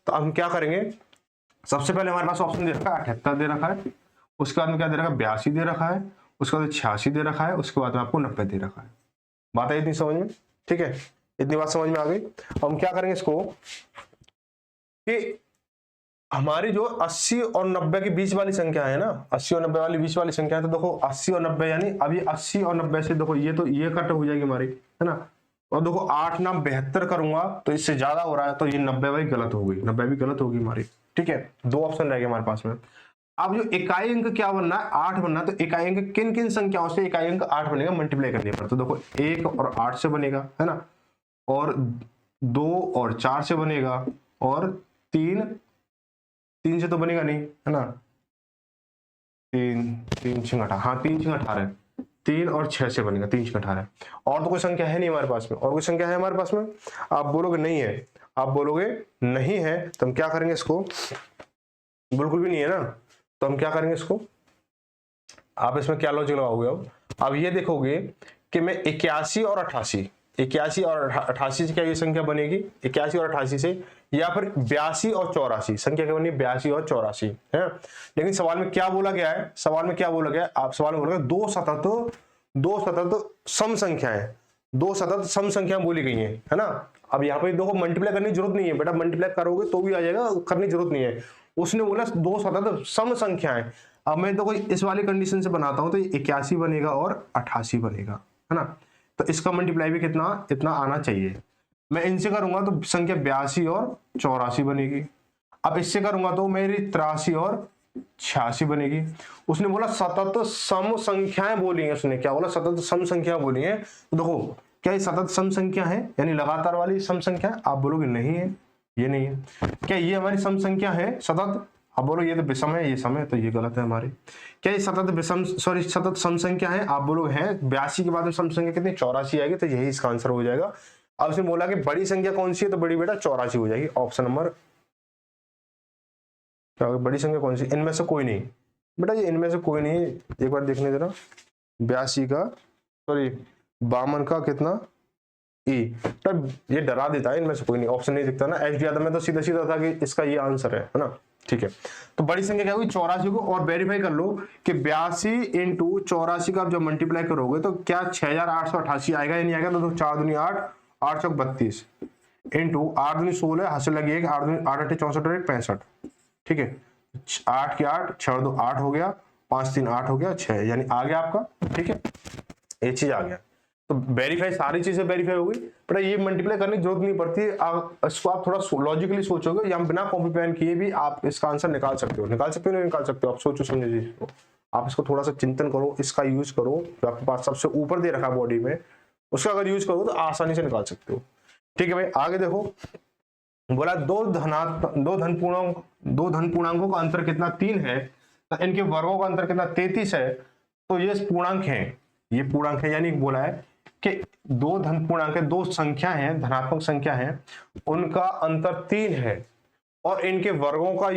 [SPEAKER 1] तो हम क्या करेंगे, सबसे पहले हमारे पास ऑप्शन दे रखा है 78 दे रखा है, उसके बाद में क्या दे रखा है 82 दे रखा है, उसके बाद 86 दे रखा है, उसके बाद में आपको 90 दे रखा है। बात है इतनी समझ में, ठीक है, इतनी बात समझ में आ गई। हम क्या करेंगे इसको कि हमारी जो 80 और 90 के बीच वाली संख्या है ना, 80 और 90 वाली बीच वाली संख्या है, तो देखो 80 और 90 यानी अब ये 80 और 90 से देखो ये तो ये कट हो जाएगी हमारी, है ना। और देखो 8 × 9 72 करूंगा तो इससे ज्यादा हो रहा है, तो ये 90 भाई गलत हो गई, 90 भी गलत होगी हमारी, ठीक है। दो ऑप्शन रह गए हमारे पास में। अब जो इकाई अंक क्या बनना है, 8 बनना है, तो इकाई अंक किन किन संख्याओं से इकाई अंक 8 बनेगा, मल्टीप्लाई करने पर, तो देखो 1 और 8 से बनेगा, है ना, और 2 और 4 से बनेगा, और 3 से तो बनेगा नहीं, है ना, 3 6 18, हाँ 3 6 18, 3 और 6 से बनेगा, 3 6 18। और तो कोई संख्या है नहीं हमारे पास में, और कोई संख्या है हमारे पास में, आप बोलोगे नहीं है, आप बोलोगे नहीं है, तो हम क्या करेंगे इसको, बिल्कुल भी नहीं है ना, तो हम क्या करेंगे इसको, आप इसमें क्या लॉजिक लगाओगे, अब ये देखोगे कि मैं 81 और 88, 81 और 88 से क्या ये संख्या बनेगी, 81 और 88 से, या फिर 82 और 84 संख्या क्या बनी, 82 और 84 है। लेकिन सवाल में क्या बोला गया है, सवाल में क्या बोला गया, आप सवाल में बोला गया दो सतत सम संख्याएं, दो सतत सम संख्या बोली गई है ना। अब यहाँ पे देखो मल्टीप्लाई करने की जरूरत नहीं है बेटा, मल्टीप्लाई करोगे तो भी आ जाएगा, करने की जरूरत नहीं है। उसने बोला दो सतत सम संख्याएं। अब मैं देखो इस वाली कंडीशन से बनाता हूं तो 81 बनेगा और 88 बनेगा, है ना। तो इसका मल्टीप्लाई भी कितना इतना आना चाहिए। मैं इनसे करूंगा तो संख्या 82 और 84 बनेगी। अब इससे करूंगा तो मेरी 83 और 86 बनेगी। उसने बोला सतत सम संख्याएं बोली है, उसने क्या बोला, सतत सम संख्या बोली है। तो देखो क्या ये सतत सम संख्या है, यानी लगातार वाली सम संख्या, आप बोलोगे नहीं है, ये नहीं है। क्या ये हमारी सम संख्या है सतत, आप बोलो ये तो विषम है, ये सम है, तो ये गलत है हमारी। क्या ये सतत विषम सतत सम संख्या है, आप बोलो है। 82 के बाद में सम संख्या कितनी 84 आएगी, तो यही इसका आंसर हो जाएगा। अब उसने बोला कि बड़ी संख्या कौन सी है, तो बड़ी बेटा 84 हो जाएगी। ऑप्शन नंबर क्या होगा, बड़ी संख्या कौन सी, इनमें से कोई नहीं बेटा, ये इनमें से कोई नहीं। एक बार देखने देना, 82 का सॉरी 52 का कितना ई, तब ये डरा देता है, इनमें से कोई नहीं, ऑप्शन नहीं दिखता ना। एच डी यादव में तो सीधा सीधा था कि इसका ये आंसर है ना, ठीक है। तो बड़ी संख्या क्या होगी 84 को, और वेरीफाई कर लो कि 82 × 84 का आप जब मल्टीप्लाई करोगे तो क्या 6888 आएगा या नहीं आएगा। तो 4 दूनी 8, 8 चौक 32 इंटू 8 दूनी 16, हासिल लगी 1, 8 दूनी 8 8 64 और 1 65, ठीक है। 8 के 8, 6 2 8 हो गया, 5 3 8 हो गया, 6 यानी आ गया आपका, ठीक है, ये चीज आ गया। तो वेरीफाई सारी चीजें वेरीफाई हो गई, पर ये मल्टीप्लाई करने की जरूरत नहीं पड़ती। इसको आप थोड़ा लॉजिकली सोचोगे या बिना कॉपी पेन किए भी आप इसका आंसर निकाल सकते हो, निकाल सकते हो। आप सोचो समझो इसको, आप इसको थोड़ा सा चिंतन करो, इसका यूज करो, जो आपके पास सबसे ऊपर दे रखा बॉडी में, उसका अगर यूज करो तो आसानी से निकाल सकते हो, ठीक है भाई। आगे देखो, बोला दो धन पूर्णांकों का अंतर कितना 3 है, तो इनके वर्गों का अंतर कितना 33 है। तो ये पूर्णांक है, ये पूर्णांक है, यानी बोला है कि दो धन पूर्णांक, दो संख्या है, धनात्मक संख्या है, उनका अंतर 3 है और इनके वर्गों का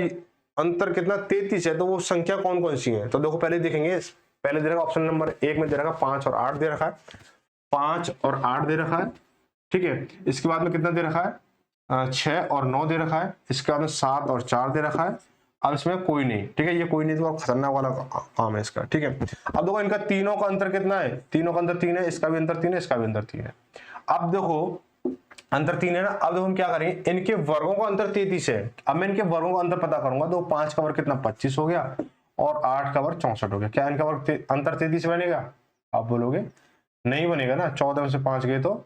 [SPEAKER 1] अंतर कितना 33 है। तो वो संख्या कौन कौन सी है, तो देखो पहले देखेंगे। पहले दे रखा ऑप्शन नंबर 1 में दे रखा 5 और 8 दे रखा है, 5 और 8 दे रखा है, ठीक है। इसके बाद में कितना दे रखा है 6 और 9 दे रखा है। इसके बाद में 7 और 4 दे रखा है। अब इसमें कोई नहीं, ठीक है, ये कोई नहीं तो खतरनाक वाला काम है इसका, ठीक है। अब देखो इनका तीनों का अंतर कितना है, तीनों का अंतर 3 है, इसका भी अंतर 3 है, इसका भी अंतर 3 है। अब देखो अंतर 3 है ना। अब हम क्या करेंगे, इनके वर्गों का अंतर 33 है। अब मैं इनके वर्गों का अंतर पता करूंगा तो 5 का वर्ग कितना 25 हो गया और 8 का वर्ग 64 हो गया। क्या इनका वर्ग अंतर 33 बनेगा? आप बोलोगे नहीं बनेगा ना, 14 में से 5 गए तो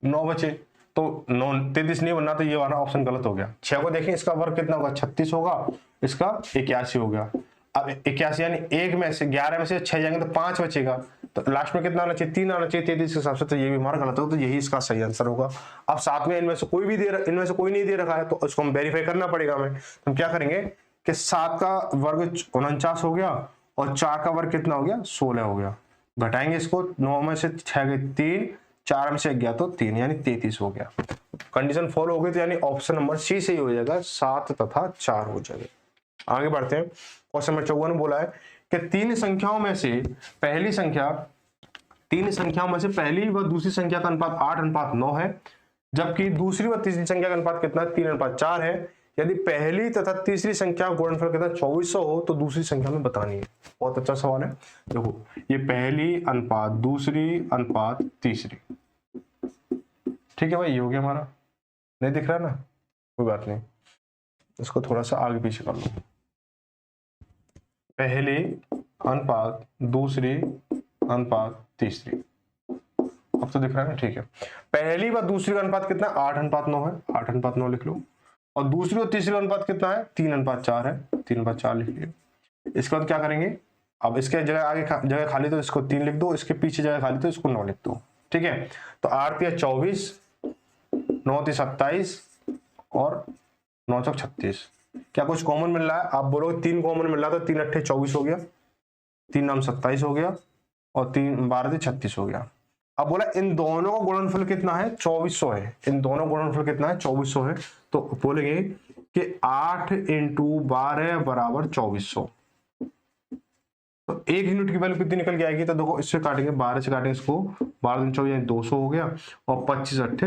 [SPEAKER 1] 9 बचे, तो 9 33 नहीं बनना, तो ये वाला ऑप्शन गलत हो गया। 6 को देखें, इसका वर्ग कितना होगा 36 होगा, इसका 81 हो गया। अब 81 यानी 1 में से 11 में से 6 जाएंगे तो 5 बचेगा, तो लास्ट में कितना आना चाहिए 3 आना चाहिए 33 के हिसाब से, तो ये भी हमारा गलत होगा, तो यही इसका सही आंसर होगा। अब साथ में इनमें से कोई नहीं दे रखा है, तो उसको हम वेरीफाई करना पड़ेगा हमें। तो हम क्या करेंगे कि 7 का वर्ग 49 हो गया और 4 का वर्ग कितना हो गया 16 हो गया। घटाएंगे इसको, 9 में से 6 गए 3, 4 में से 1 गया तो 3 यानी 33 हो गया। कंडीशन फॉलो हो गई, तो यानी ऑप्शन नंबर सी सही हो जाएगा, 7 तथा 4 हो जाएगा। आगे बढ़ते हैं। क्वेश्चन नंबर 54 बोला है कि तीन संख्याओं में से पहली व दूसरी संख्या का अनुपात 8:9 है, जबकि दूसरी व तीसरी संख्या का अनुपात कितना है 3:4 है। यदि पहली तथा तीसरी संख्या का गुणनफल कितना 2400 हो तो दूसरी संख्या में बतानी है। बहुत अच्छा सवाल है। देखो ये पहली अनुपात दूसरी अनुपात तीसरी, ठीक है भाई, ये हो गया हमारा। नहीं दिख रहा ना, कोई बात नहीं, इसको थोड़ा सा आगे पीछे कर लो। पहली अनुपात दूसरी अनुपात तीसरी, अब तो दिख रहा है ना, ठीक है। पहली व दूसरी का अनुपात कितना 8:9 है, 8:9 लिख लो। और दूसरी और तीसरी का अनुपात कितना है 3:4 है, 3:4 लिख लियो। इसके बाद क्या करेंगे, अब इसके जगह आगे जगह खाली तो इसको 3 लिख दो, इसके पीछे जगह खाली तो इसको 9 लिख दो, ठीक है। तो 8 या 24, 9 3 27 और 9 चौक 36। क्या कुछ कॉमन मिल रहा है? आप बोलोगे 3 कॉमन मिल रहा है, तो 3 8 24 हो गया, 3 9 27 हो गया और 3 12 36 हो गया। अब बोला इन दोनों का गुणनफल कितना है 2400 है, इन दोनों का गुणनफल कितना है 2400 है। तो बोलेंगे कि 8 × 12 बराबर 2400। तो एक यूनिट की वैल्यू कितनी निकल के आएगी? तो देखो इससे काटेंगे, 12 से काटेंगे इसको, 12 × 24 यानी 200 हो गया और 25 8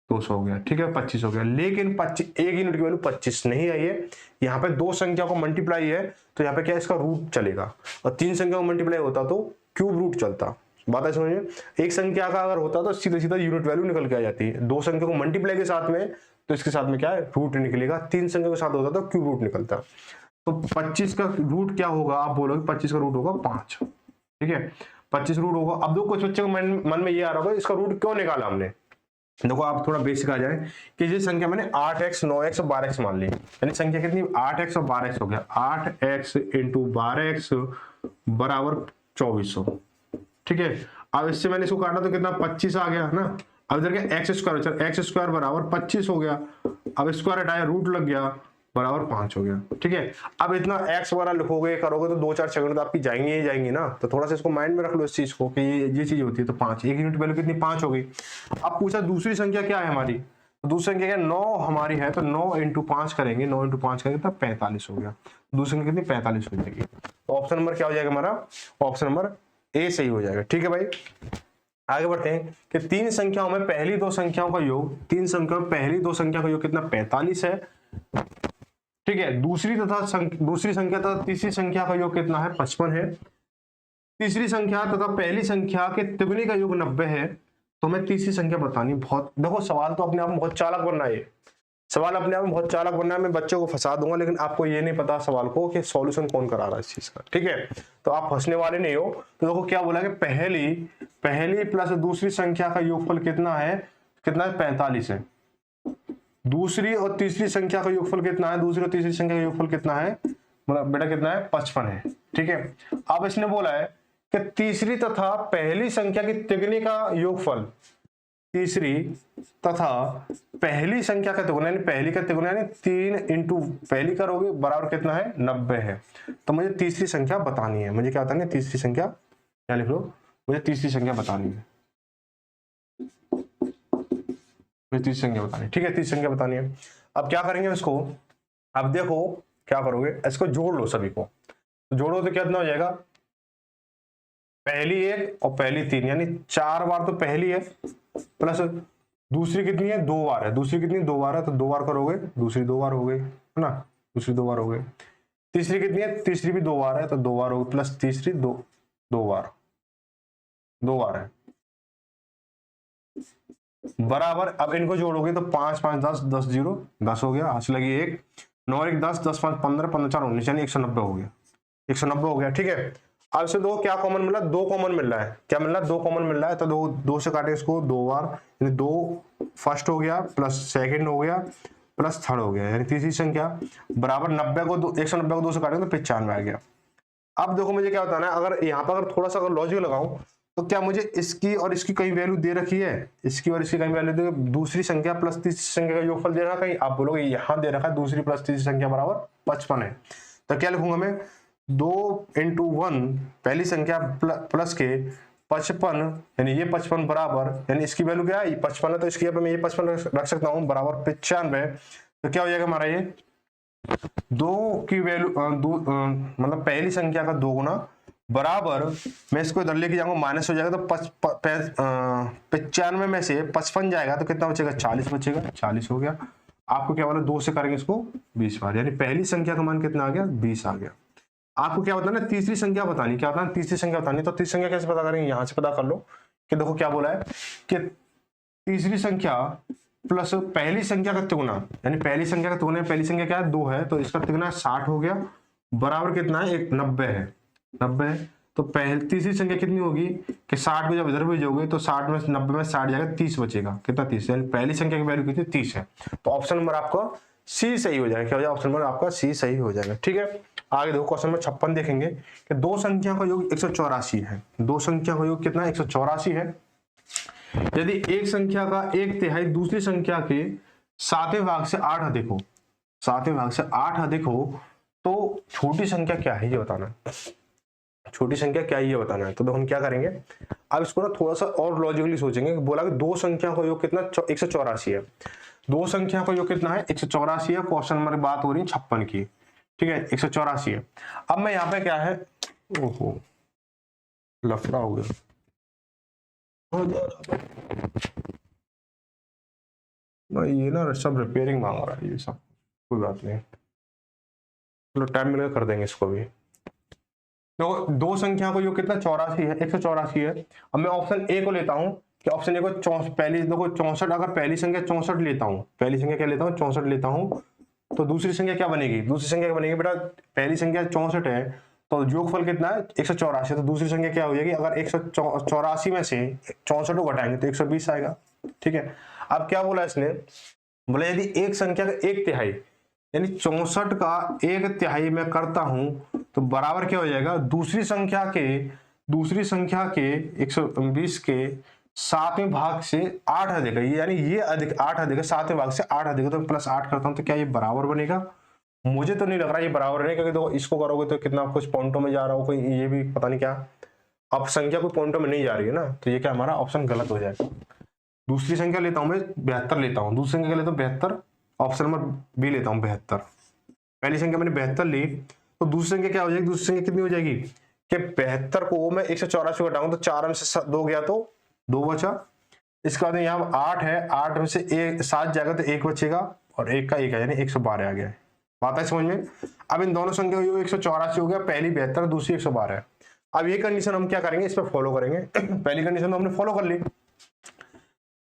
[SPEAKER 1] 200 हो गया, ठीक है 25 हो गया। लेकिन 25 एक यूनिट की वैल्यू 25 नहीं आई है, यहाँ पे दो संख्या को मल्टीप्लाई है, तो यहाँ पे क्या इसका रूट चलेगा, और 3 संख्या को मल्टीप्लाई होता तो क्यूब रूट चलता। बात है समझिए, एक संख्या का अगर होता तो सीधा सीधा यूनिट वैल्यू निकल के आ जाती है। दो संख्या को मल्टीप्लाई के साथ में, तो इसके साथ में क्या है रूट निकलेगा। 3 संख्या के साथ होता तो क्यूब रूट निकलता। तो 25 का रूट क्या होगा? आप बोलोगे 25 का रूट होगा 5, ठीक है 25 रूट होगा। अब दो कुछ बच्चों को मन में ये आ रहा होगा इसका रूट क्यों निकाला हमने। देखो आप थोड़ा बेसिक आ जाए कि ये संख्या मैंने 8x 9x और 12x मान ली, यानी संख्या कितनी 8x और 12x हो गया। 8x × 12x बराबर 2400, ठीक है। अब इससे मैंने इसको काटा तो कितना 25 आ गया ना। अब इधर क्या x² बराबर 25 हो गया। अब स्क्वायर हटाया रूट लग गया बराबर 5 हो गया, ठीक है। अब इतना x वगैरह लिखोगे करोगे तो 2-4 सेकंड तो आपकी जाएंगे ही जाएंगी ना। तो थोड़ा सा इसको माइंड में रख लो इस चीज को कि ये चीज होती है। तो 5 एक यूनिट वैल्यू कितनी 5 हो गई। अब पूछा दूसरी संख्या क्या है हमारी, तो दूसरी संख्या क्या 9 हमारी है, तो 9 × 5 करेंगे, 9 × 5 करेंगे तो 45 हो गया। दूसरी संख्या कितनी 45 हो जाएगी। तो ऑप्शन नंबर क्या हो जाएगा हमारा, ऑप्शन नंबर ए सही हो जाएगा, ठीक है भाई। आगे बढ़ते हैं कि तीन संख्याओं में पहली दो संख्याओं का योग, तीन संख्याओं में पहली दो संख्या का योग कितना 45 है, ठीक है। दूसरी संख्या तथा तीसरी संख्या का योग कितना है 55 है। तीसरी संख्या तथा पहली संख्या के तिगुने का योग 90 है। तो मैं तीसरी संख्या बतानी। बहुत देखो सवाल तो अपने आप में बहुत चालाक बनना है, सवाल अपने आप में बहुत चालाक बनना है। मैं बच्चों को फंसा दूंगा, लेकिन आपको ये नहीं पता सवाल को कि सॉल्यूशन कौन करा रहा है इस चीज का, ठीक है। तो आप फंसने वाले नहीं हो। तो देखो क्या बोला कि पहली प्लस दूसरी संख्या का योगफल कितना है 45 है। दूसरी और तीसरी संख्या का योगफल कितना है, दूसरी और तीसरी संख्या का योगफल कितना है बेटा कितना है 55 है, ठीक है। अब इसने बोला है कि तीसरी तथा पहली संख्या की तिगुने का योगफल, तीसरी तथा पहली संख्या का तिगुना, यानी पहली का तिगुना यानी 3 × पहली करोगे बराबर कितना है 90 है। तो मुझे तीसरी संख्या बतानी है। मुझे क्या बतानी है तीसरी संख्या, क्या लिख लो, मुझे तीसरी संख्या बतानी है, मुझे तीसरी संख्या बतानी है, ठीक है तीसरी संख्या बतानी है। अब क्या करेंगे इसको, अब देखो क्या करोगे, इसको जोड़ लो सभी को। तो जोड़ो तो कितना हो जाएगा, पहली 1 और पहली 3 यानी 4 बार तो पहली है, प्लस दूसरी कितनी है 2 बार है, दूसरी कितनी 2 बार है, तो 2 बार करोगे दूसरी 2 बार हो गई है ना, दूसरी 2 बार हो गई। तीसरी कितनी है, तीसरी भी 2 बार है, तो 2 बार हो गई, प्लस तीसरी 2 बार है। बराबर, अब इनको जोड़ोगे तो 5 5 10 10 0 10 हो गया, हासिल लगी 1, 9 1 10 10 5 15 15 4 19 यानी 190 हो गया, 190 हो गया। ठीक है, अब से दो क्या कॉमन मिला, दो कॉमन मिल रहा है, क्या मिल रहा है, दो कॉमन मिल रहा है, तो दो से काटे इसको दो बार, यानी दो फर्स्ट हो गया प्लस सेकंड हो गया प्लस थर्ड हो गया, यानी तीसरी संख्या बराबर 90 को 190 को दो से काटेंगे तो 95 आ गया। अब देखो मुझे क्या बताना है, अगर यहाँ पर अगर थोड़ा सा अगर लॉजिक लगाऊं तो क्या मुझे इसकी और इसकी कहीं वैल्यू दे रखी है, इसकी और इसकी कहीं वैल्यू दे, दूसरी संख्या प्लस तीसरी संख्या का योगफल दे रखा है कहीं, आप बोलोगे यहाँ दे रखा है दूसरी प्लस तीसरी संख्या बराबर 55 है, तो क्या लिखूंगा मैं, 2 into 1 पहली संख्या प्लस के 55, यानी ये 55 बराबर, यानी इसकी वैल्यू क्या है 55 है, तो इसकी मैं ये 55 रख सकता हूँ बराबर 95, तो क्या हो जाएगा हमारा ये दो की वैल्यू मतलब पहली संख्या का 2 गुना बराबर, मैं इसको इधर लेके जाऊंगा माइनस हो जाएगा, तो 95 में से 55 जाएगा तो कितना बचेगा 40 बचेगा, 40 हो गया। आपको क्या बोला, 2 से करेंगे इसको 20 बार, यानी पहली संख्या का मान कितना आ गया 20 आ गया। आपको क्या बताना है, तीसरी संख्या बतानी, क्या बताना तीसरी संख्या बतानी, तो तीसरी संख्या कैसे पता करेंगे, यहां से पता कर लो कि देखो क्या बोला है कि तीसरी संख्या प्लस पहली संख्या का तिगुना, यानी पहली संख्या का तिगुना, पहली संख्या क्या है 2 है, तो इसका तिगुना 60 हो गया, बराबर कितना है 90 है, 90 है, तो पहली तीसरी संख्या कितनी होगी कि 60 को जब इधर भेजोगे तो 60 में 90 में 60 जाएगा, 30 बचेगा, कितना 30, यानी पहली संख्या की वैल्यू कितनी 30 है, तो ऑप्शन नंबर आपका सी सही हो जाएगा, क्या हो जाएगा ऑप्शन नंबर आपका सी सही हो जाएगा। ठीक है, आगे देखो क्वेश्चन नंबर 56 देखेंगे कि दो संख्या का योग 184 है, दो संख्या का योग कितना 184 है, यदि एक संख्या का एक तिहाई दूसरी संख्या के सातवें भाग से 8 अधिक हो, सातवें भाग से 8 अधिक हो, तो छोटी संख्या क्या है ये बताना है, छोटी संख्या क्या है ये बताना है। तो हम क्या करेंगे, अब इसको ना थोड़ा सा और लॉजिकली सोचेंगे, बोला कि दो संख्या का योग कितना 184 है, दो संख्या का योग कितना है 184 है, क्वेश्चन नंबर बात हो रही है 56 की, ठीक है 184 है। अब मैं यहाँ पे क्या है, ओहो लफड़ा हो गया, ये ना सब रिपेयरिंग मांग रहा है ये सब, कोई बात नहीं, चलो टाइम मिलेगा कर देंगे इसको भी। तो दो संख्या को योग कितना 84 है, 184 है। अब मैं ऑप्शन ए को लेता हूं कि ऑप्शन ए को पहली देखो 64, अगर पहली संख्या 64 लेता हूं, पहली संख्या क्या लेता हूं 64 लेता हूं, तो दूसरी संख्या क्या बनेगी, दूसरी संख्या क्या बनेगी बेटा, पहली संख्या 64 है तो योगफल कितना है 184, तो दूसरी संख्या क्या हो जाएगी, अगर 184 में से 64 को घटाएंगे तो 120 आएगा। ठीक है, अब क्या बोला इसने, बोला यदि एक संख्या का एक तिहाई, यानी 64 का एक तिहाई में करता हूं तो बराबर क्या हो जाएगा, दूसरी संख्या के 120 के सातवें भाग से 8 अधिक है, यानी ये अधिक 8 अधिक है, सातवें भाग से 8 अधिक है, तो प्लस 8 करता हूं तो क्या ये बराबर बनेगा, मुझे तो नहीं लग रहा ये बराबर नहीं, क्योंकि देखो इसको करोगे तो कितना कुछ पॉइंटों में जा रहा हो, कोई ये भी पता नहीं क्या, अब संख्या कोई पॉइंटों में नहीं जा रही है ना, तो ये क्या हमारा ऑप्शन गलत हो जाएगा। दूसरी संख्या लेता हूं मैं 72 लेता हूं, दूसरी संख्या लेता हूं 72, ऑप्शन नंबर बी लेता हूं 72, पहली संख्या मैंने 72 ली, तो दूसरी संख्या क्या हो जाएगी, दूसरी संख्या कितनी हो जाएगी कि 72 को मैं 184 घटाऊं तो 4 में से 2 गया तो 2 बचा, इसके बाद यहाँ 8 है, 8 में से 7 जाएगा तो 1 बचेगा, और 1 का 1 है यानी 112 आ गया है, बात है समझ में। अब इन दोनों संख्या का योग 184 हो गया, पहली 72 दूसरी 112 है। अब ये कंडीशन हम क्या करेंगे, इस पर फॉलो करेंगे पहली कंडीशन तो हमने फॉलो कर ली,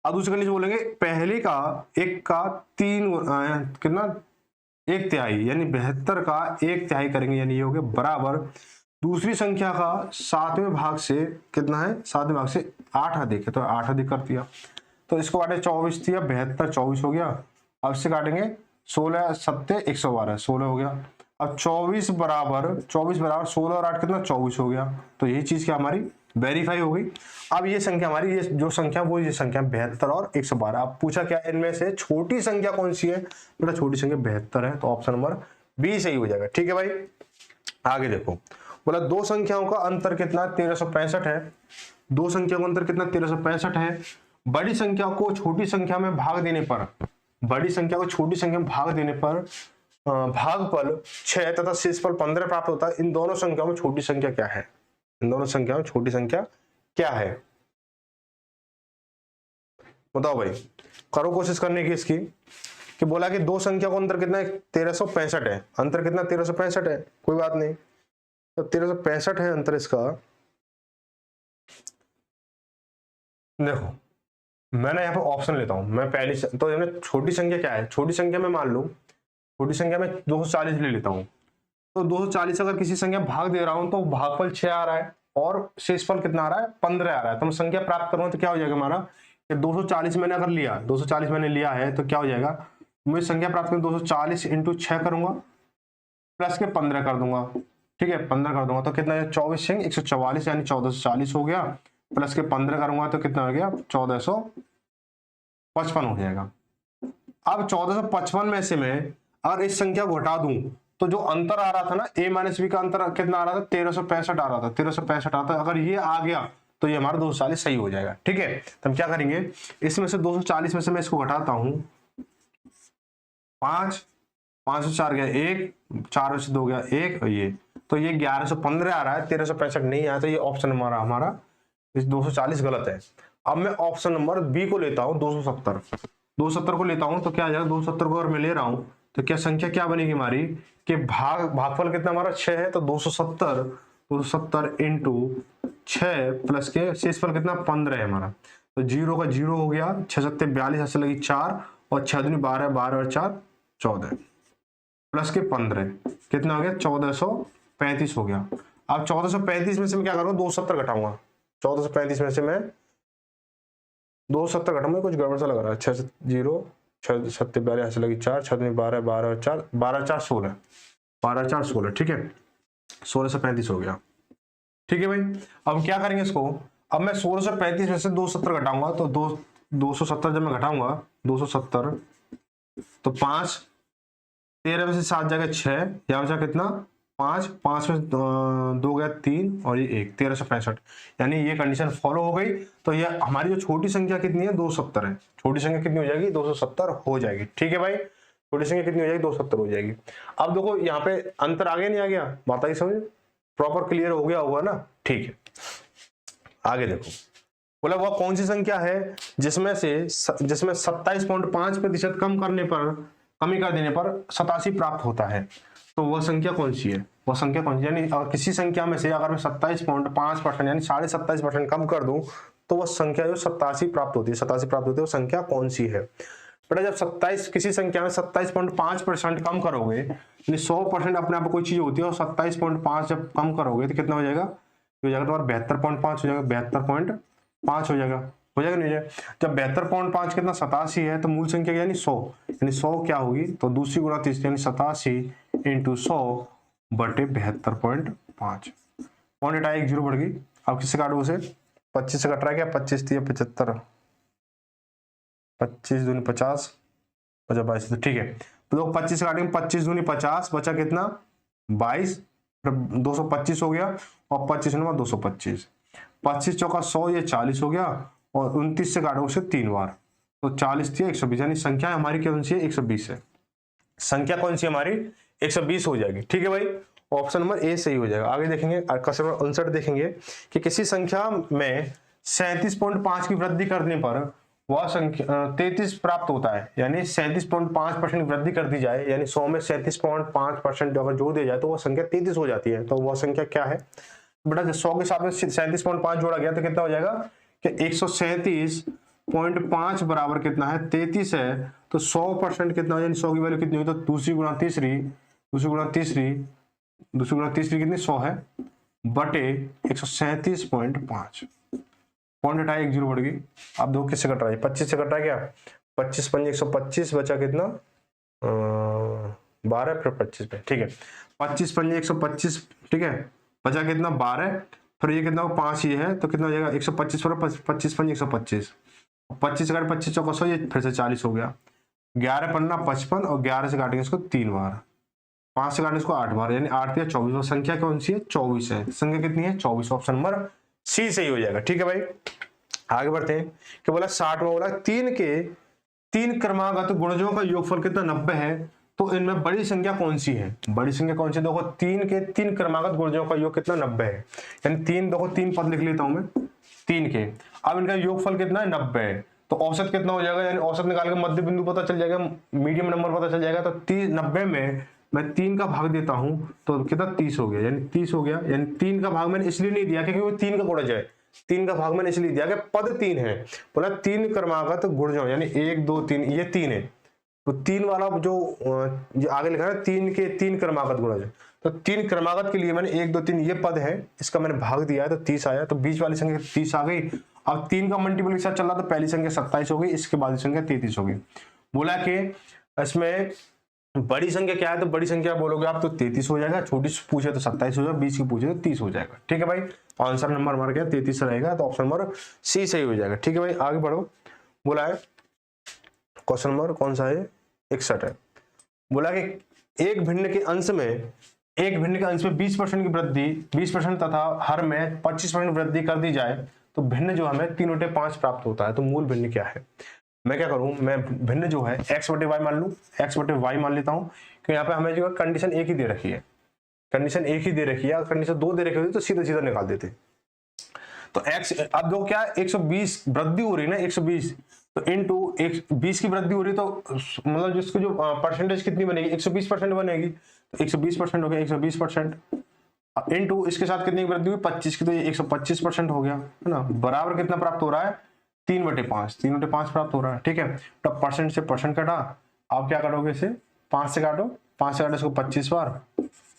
[SPEAKER 1] अब दूसरी कंडीशन बोलेंगे पहले का एक का 3 कितना एक तिहाई, यानी 72 का एक तिहाई करेंगे, यानी ये हो गया बराबर दूसरी संख्या का सातवें भाग से कितना है, सातवें भाग से 8 अधिक है, तो 8 अधिक कर दिया, तो इसको काटे 24 दिया, 72 24 हो गया, अब से काटेंगे 16 7 112 16 हो गया, अब 24 बराबर 16 और 8 कितना 24 हो गया, तो यही चीज क्या हमारी वेरीफाई हो गई। अब ये संख्या हमारी, ये जो संख्या वो ये संख्या 72 और 112, अब पूछा क्या इनमें से छोटी संख्या कौन सी है, बेटा छोटी संख्या 72 है, तो ऑप्शन नंबर बी सही हो जाएगा। ठीक है भाई, आगे देखो, बोला दो संख्याओं का अंतर कितना 1365 है, दो संख्याओं का अंतर कितना 1365 है, बड़ी संख्या को छोटी संख्या में भाग देने पर, बड़ी संख्या को छोटी संख्या में भाग देने पर भागफल 6 तथा शेषफल 15 प्राप्त होता है, इन दोनों संख्याओं में छोटी संख्या क्या है, इन दोनों संख्याओं में छोटी संख्या क्या है, बताओ भाई, करो कोशिश करने की इसकी, कि बोला कि दो संख्या को अंतर कितना है 1365 है, अंतर कितना 1365 है, कोई बात नहीं, तो 1365 है अंतर इसका, देखो मैंने यहाँ पे ऑप्शन लेता हूँ, मैं पहली तो हमने छोटी संख्या क्या है, छोटी संख्या में मान लो, छोटी संख्या में 240 ले लेता हूँ। तो 240 अगर किसी संख्या भाग दे रहा हूं तो भागफल 6 आ रहा है और शेषफल कितना आ रहा है, 15 आ रहा है। तो मैं संख्या प्राप्त करूंगा तो क्या हो जाएगा हमारा, कि 240 मैंने अगर लिया, 240 मैंने लिया है तो क्या हो जाएगा, मैं संख्या प्राप्त करूँ 240 इंटू 6 करूंगा, प्लस के 15 कर दूंगा, ठीक है 15 कर दूंगा तो कितना है, 24 सिंह 144 यानी 1440 हो गया, प्लस के 15 करूंगा तो कितना हो गया, 1455 हो जाएगा। अब 1455 में से मैं अगर इस संख्या को हटा दूं तो जो अंतर आ रहा था ना, a माइनस बी का अंतर कितना आ रहा था, 1365 आ रहा था, 1365 आ रहा था। अगर ये आ गया तो ये हमारा 240 सही हो जाएगा, ठीक है। तो हम क्या करेंगे, इसमें से 240 में से मैं इसको घटाता हूं, 5 5 से 4 गया 1, 4 से 2 गया 1, ये तो ये 1115 आ रहा है, 1365 नहीं आया। तो ये ऑप्शन हमारा इस 240 गलत है। अब मैं ऑप्शन नंबर बी को लेता हूं, 270 को लेता हूं तो क्या आ जाएगा, 270 को अगर मैं ले रहा हूं तो क्या संख्या क्या बनेगी हमारी, कि भागफल कितना हमारा 6 है, तो 270 इंटू 6 प्लस के शेषफल कितना 15 है हमारा, तो 0 का 0 हो गया, 6 सत्ते 42 ऐसे लगी 4 और 6 दूनी 12, 12 और 4 14 प्लस के 15 कितना हो गया, 1435 हो गया। अब 1435 में से मैं क्या करूंगा, 270 घटाऊंगा, 1435 में से मैं 270 घटाऊंगा, कुछ गड़बड़ सा लग रहा है, 6 0 6 सत्ते 42 ऐसे लगी 4, 6 दूनी 12, 12 और 4 12 4 16, 12 4 16, ठीक है 1635 हो गया, ठीक है भाई। अब क्या करेंगे इसको, अब मैं 1635 में से 270 घटाऊंगा तो 270 जब मैं घटाऊंगा 270 तो 5 13 में से 7 जाएगा 6, यहाँ बचा कितना 5, 5 में 2 गया 3 और ये 1, 1365, यानी ये कंडीशन फॉलो हो गई। तो ये हमारी जो छोटी संख्या कितनी है, 270 है, छोटी संख्या कितनी हो जाएगी, 270 हो जाएगी, ठीक है भाई। छोटी संख्या कितनी हो जाएगी, 270 हो जाएगी। अब देखो यहाँ पे अंतर आ गया नहीं आ गया, बताइए समझ प्रॉपर क्लियर हो गया होगा ना, ठीक है। आगे देखो, बोला वह कौन सी संख्या है जिसमें 27.5% कमी कर देने पर 87 प्राप्त होता है। तो वह संख्या कौन सी है, वह संख्या कौन सी, यानी किसी संख्या में से अगर मैं 27.5% यानी 27.5% कम कर दूं तो वह संख्या जो 87 प्राप्त होती है, 87 प्राप्त होती है, वो संख्या कौन सी है। बेटा जब 27 किसी संख्या में 27.5% कम करोगे, यानी 100% अपने आप कोई चीज होती है और 27.5 जब कम करोगे तो कितना हो जाएगा, हो जाएगा तुम्हारा 72.5 हो जाएगा, 72.5 हो जाएगा, हो जाएगा नहीं हो जाएगा। जब 72.5 कितना 87 है तो मूल संख्या यानी 100, यानी 100 क्या होगी, तो दूसरी गुणा तीसरी यानी 87 इंटू 100 बटे 72.5, पॉइंट हटाया 1 0 बढ़ गई। अब किससे काटो उसे, 25 से कट रहा है क्या, 25 दिया 75, 25 दूनी 50 बचा 22, तो ठीक है। तो लोग 25 से काटेंगे, 25 दूनी 50 बचा कितना 22, 225 हो गया और 25 नंबर 225, 25 चौका 100 ये 40 हो गया और 29 से काटो उसे 3 बार तो 40 दिया 120, यानी संख्या हमारी कौन सी है, 120 है। संख्या कौन सी हमारी 120 हो जाएगी, ठीक है भाई। ऑप्शन नंबर ए सही हो जाएगा। आगे देखेंगे क्वेश्चन नंबर 59 देखेंगे कि किसी संख्या में 37.5 की वृद्धि करने पर वह संख्या 33 प्राप्त होता है, यानी 37.5% वृद्धि कर दी जाए, यानी 100 में 37.5% अगर जोड़ दिया जाए तो वह संख्या 33 हो जाती है। तो वह संख्या क्या है बेटा, 100 के साथ में 37.5 जोड़ा गया तो कितना हो जाएगा कि 137.5 बराबर कितना है 33 है, तो 100% कितना हो, यानी 100 की वैल्यू कितनी हुई, तो दूसरी गुणा तीसरी कितनी 100 है बटे 137.5, पॉइंट हटाया 1 0 बढ़ गई। अब दो किससे कट रहा है, 25 से कट रहा है क्या, 25 पंजे 125 बचा कितना 12 फिर 25 पे, ठीक है 25 पंजे 125, ठीक है बचा कितना 12, फिर ये कितना 5 ये है तो कितना हो जाएगा 125 पर 25 पंजे 125, 25 से काटे 25 चौका 100, ये फिर से 40 हो गया, 11 पन्ना 55 और 11 से काटेंगे इसको 3 बार, 5 से काटेंगे इसको 8 बार, यानी 8 या 24, और संख्या कौन सी है 24 है। संख्या कितनी है 24, ऑप्शन नंबर सी सही हो जाएगा, ठीक है भाई। आगे बढ़ते हैं कि बोला 60 में बोला 3 के 3 क्रमागत गुणजों का योगफल कितना 90 है, तो इनमें बड़ी संख्या कौन सी है, बड़ी संख्या कौन सी, देखो 3 के 3 क्रमागत गुणजों का योग कितना 90 है, यानी 3 देखो 3 पद लिख लेता हूं मैं 3 के, अब इनका योगफल कितना है 90 है, तो औसत कितना हो जाएगा, यानी औसत निकाल के मध्य बिंदु पता चल जाएगा, मीडियम नंबर पता चल जाएगा। तो 90 में मैं 3 का भाग देता हूं तो कितना 30 हो गया, यानी 30 हो गया, यानी 3 का भाग मैंने इसलिए नहीं दिया क्योंकि वो 3 का गुणज है, 3 का भाग मैंने इसलिए दिया कि पद 3 है, बोला 3 क्रमागत गुण जाओ, यानी 1 2 3 ये 3 है, तो 3 वाला जो आगे लिखा है 3 के 3 क्रमागत गुणा जाए, तो 3 क्रमागत के लिए मैंने 1 2 3 ये पद है, इसका मैंने भाग दिया है तो 30 आया, तो बीच वाली संख्या 30 आ गई। अब 3 का मल्टीपल के साथ चल रहा तो पहली संख्या 27 हो गई, इसके बाद संख्या 33 हो गई। बोला कि इसमें बड़ी संख्या क्या है, तो बड़ी संख्या बोलोगे आप तो 33 हो जाएगा, छोटी से पूछे तो 27 हो जाएगा, 20 की पूछे तो 30 हो जाएगा। ठीक है भाई, आंसर नंबर हमारा क्या 33 रहेगा, तो ऑप्शन नंबर सी सही हो जाएगा। ठीक है भाई, आगे बढ़ो। बोला है क्वेश्चन नंबर कौन सा है, 61 है। बोला कि एक भिन्न के अंश में 20% की वृद्धि, 20% तथा हर में 25% वृद्धि कर दी जाए तो भिन्न जो हमें 3/5 प्राप्त होता है। तो मूल भिन्न क्या है, मैं क्या करूं, मैं भिन्न जो है x/y मान लूं, x/y मान लेता हूं, क्योंकि यहाँ पे हमें जो कंडीशन एक ही दे रखी है, कंडीशन एक ही दे रखी है, कंडीशन 2 दे रखी होती तो सीधा सीधा निकाल देते। तो x अब दो क्या 120 वृद्धि हो रही है ना, 120 तो इनटू 20 की वृद्धि हो रही तो मतलब जिसको जो परसेंटेज कितनी बनेगी 120% बनेगी, तो 120% हो गया, 120% इनटू इसके साथ कितनी वृद्धि हुई 25 की, तो ये 125% हो गया है ना, बराबर कितना प्राप्त हो रहा है 3/5, 3/5 प्राप्त हो रहा है। ठीक है, तो परसेंट से परसेंट कटा, आप क्या करोगे इसे 5 से काटो, 5 से काटो इसको 25 बार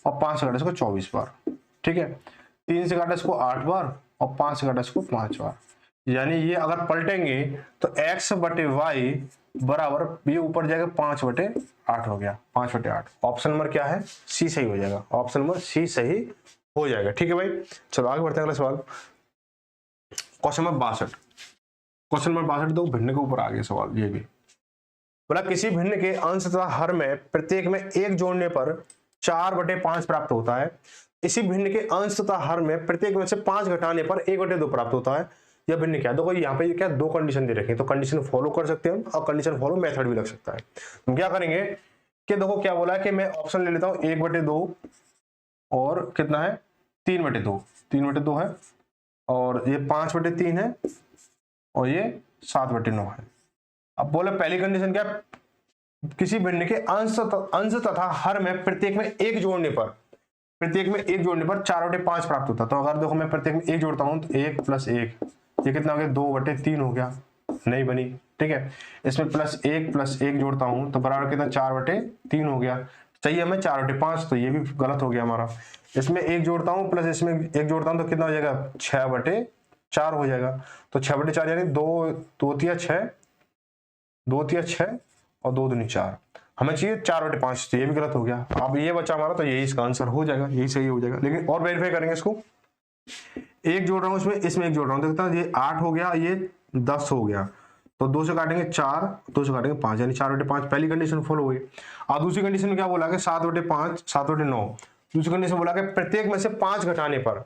[SPEAKER 1] और 5 से काटो इसको 24 बार। ठीक है, 3 से काटो इसको 8 बार और 5 से काटो इसको 5 बार, यानी ये अगर पलटेंगे तो x/y बराबर ये ऊपर जाएगा 5/8 हो गया, 5/8। ऑप्शन नंबर क्या है, सी सही हो जाएगा, ऑप्शन नंबर सी सही हो जाएगा। ठीक है भाई, चलो आगे बढ़ते हैं अगला सवाल, क्वेश्चन नंबर 62। क्वेश्चन नंबर 62 दो भिन्न के ऊपर आ गया सवाल, ये भी बोला किसी भिन्न के अंश तथा हर में प्रत्येक में 1 जोड़ने पर 4/5 प्राप्त होता है, इसी भिन्न के अंश तथा हर में प्रत्येक में से 5 घटाने पर 1/2 प्राप्त होता है। यह भिन्न क्या, देखो यहाँ पे क्या दो कंडीशन दे रखी है, तो कंडीशन फॉलो कर सकते हैं हम और कंडीशन फॉलो मेथड भी लग सकता है। हम क्या करेंगे कि देखो क्या बोला है कि मैं ऑप्शन ले लेता हूँ 1/2 और कितना है 3/2, 3/2 है और ये 5/3 है और ये 7/9 है। अब बोले पहली कंडीशन क्या, किसी भिन्न के अंश तथा हर में प्रत्येक में 1 जोड़ने पर 4/5 प्राप्त होता है। तो अगर देखो मैं प्रत्येक में 1 जोड़ता हूं तो 1 + 1 ये कितना हो गया 2/3 हो गया, नहीं बनी। ठीक है, इसमें +1 जोड़ता हूं तो बराबर कितना 4/3 हो गया, चाहिए हमें 4/5, तो ये भी गलत हो गया हमारा। इसमें 1 जोड़ता हूं प्लस इसमें 1 जोड़ता हूं तो कितना हो जाएगा 6/4 हो जाएगा, तो 6/4 यानी 2 × 6 और 2 दूनी 4, हमें चाहिए 4/5, तो ये भी गलत हो गया। अब ये बचा हमारा, तो यही इसका आंसर हो जाएगा, यही सही हो जाएगा। लेकिन और वेरीफाई करेंगे इसको, 1 जोड़ रहा हूं इसमें 1 जोड़ रहा हूं, देखता हूं ये 8 हो गया, ये 10 हो गया, तो 2 से काटेंगे 4, 2 से काटेंगे 5, यानी 4/5 पहली कंडीशन फॉलो हुई। और दूसरी कंडीशन में क्या बोला कि 7/5 7/9, दूसरी कंडीशन बोला कि प्रत्येक में से 5 घटाने पर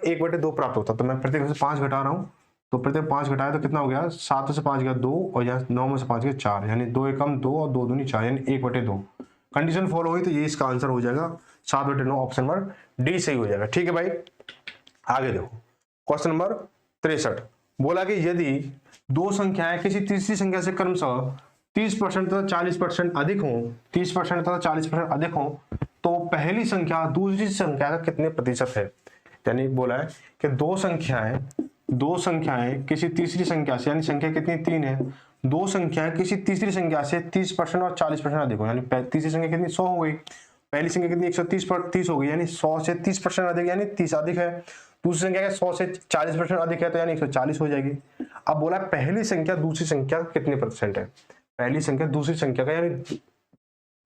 [SPEAKER 1] 1/2 प्राप्त होता, तो मैं प्रत्येक में से 5 घटा रहा हूं, तो प्रत्येक 5 घटाया तो कितना हो गया 7 से 5 गया 2 और यहाँ 9 में से 5 गया 4, यानी 2 एकम 2 और 2 दूनी 4, यानी 1/2 कंडीशन फॉलो हुई, तो ये इसका आंसर हो जाएगा 7/9, ऑप्शन नंबर डी सही हो जाएगा। ठीक है भाई, आगे देखो क्वेश्चन नंबर 63। बोला कि यदि दो संख्याएं किसी तीसरी संख्या से क्रमशः 30% तथा 40% अधिक हो, 30% तथा 40% अधिक हो, तो पहली संख्या दूसरी संख्या का कितने प्रतिशत है। यानी बोला है कि दो संख्याएं किसी तीसरी संख्या से, यानी संख्या कितनी 3 है, दो संख्याएं किसी तीसरी संख्या से 30% और 40% अधिक हो, यानी तीसरी संख्या कितनी 100 हो गई, पहली संख्या कितनी 130 हो गई, यानी 100 से 30% अधिक, यानी 30 अधिक है। दूसरी संख्या क्या 100 से 40% अधिक है, तो यानी 140 हो जाएगी। अब बोला पहली संख्या दूसरी संख्या कितने % है, पहली संख्या दूसरी संख्या का, यानी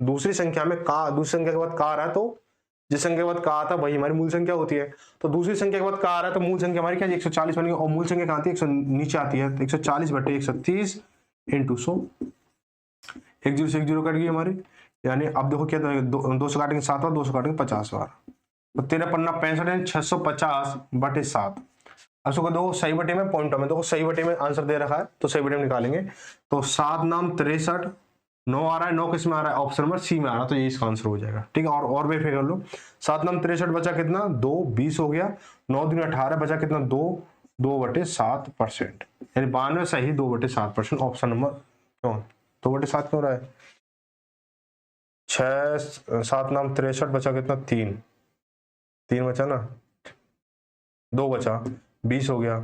[SPEAKER 1] दूसरी संख्या में का, दूसरी संख्या के बाद का आ रहा है, तो जिस संख्या के बाद का आता है वही हमारी मूल संख्या होती है, तो दूसरी संख्या के बाद का आ रहा है तो मूल संख्या हमारी क्या 140 बनेगी, और मूल संख्या कहाँ आती है 100 नीचे आती है, तो 140/130 × 100, 1 0 से 1 0 कट गई हमारी, यानी अब देखो क्या 2 से काटेंगे 7 बार, 2 से काटेंगे 50 बार, तो 13×5 = 65, 650/7। अब इसको दो सही बटे में पॉइंट में, देखो सही बटे में आंसर दे रखा है तो सही बटे में निकालेंगे, तो 7 नाम 63, 9 आ रहा है, 9 किस में आ रहा है, ऑप्शन नंबर सी में आ रहा है, तो ये इसका आंसर हो जाएगा। ठीक है, और वेरीफाई कर लो, 7 नाम 63 बचा कितना 2, 20 हो गया, 9 दूनी 18 बचा कितना 2, 2/7%, यानी 92 सही 2/7%, ऑप्शन नंबर क्यों 2/7 क्यों रहा है, 7 नाम 63 बचा कितना 3 बचा ना, 2 बचा, 20 हो गया,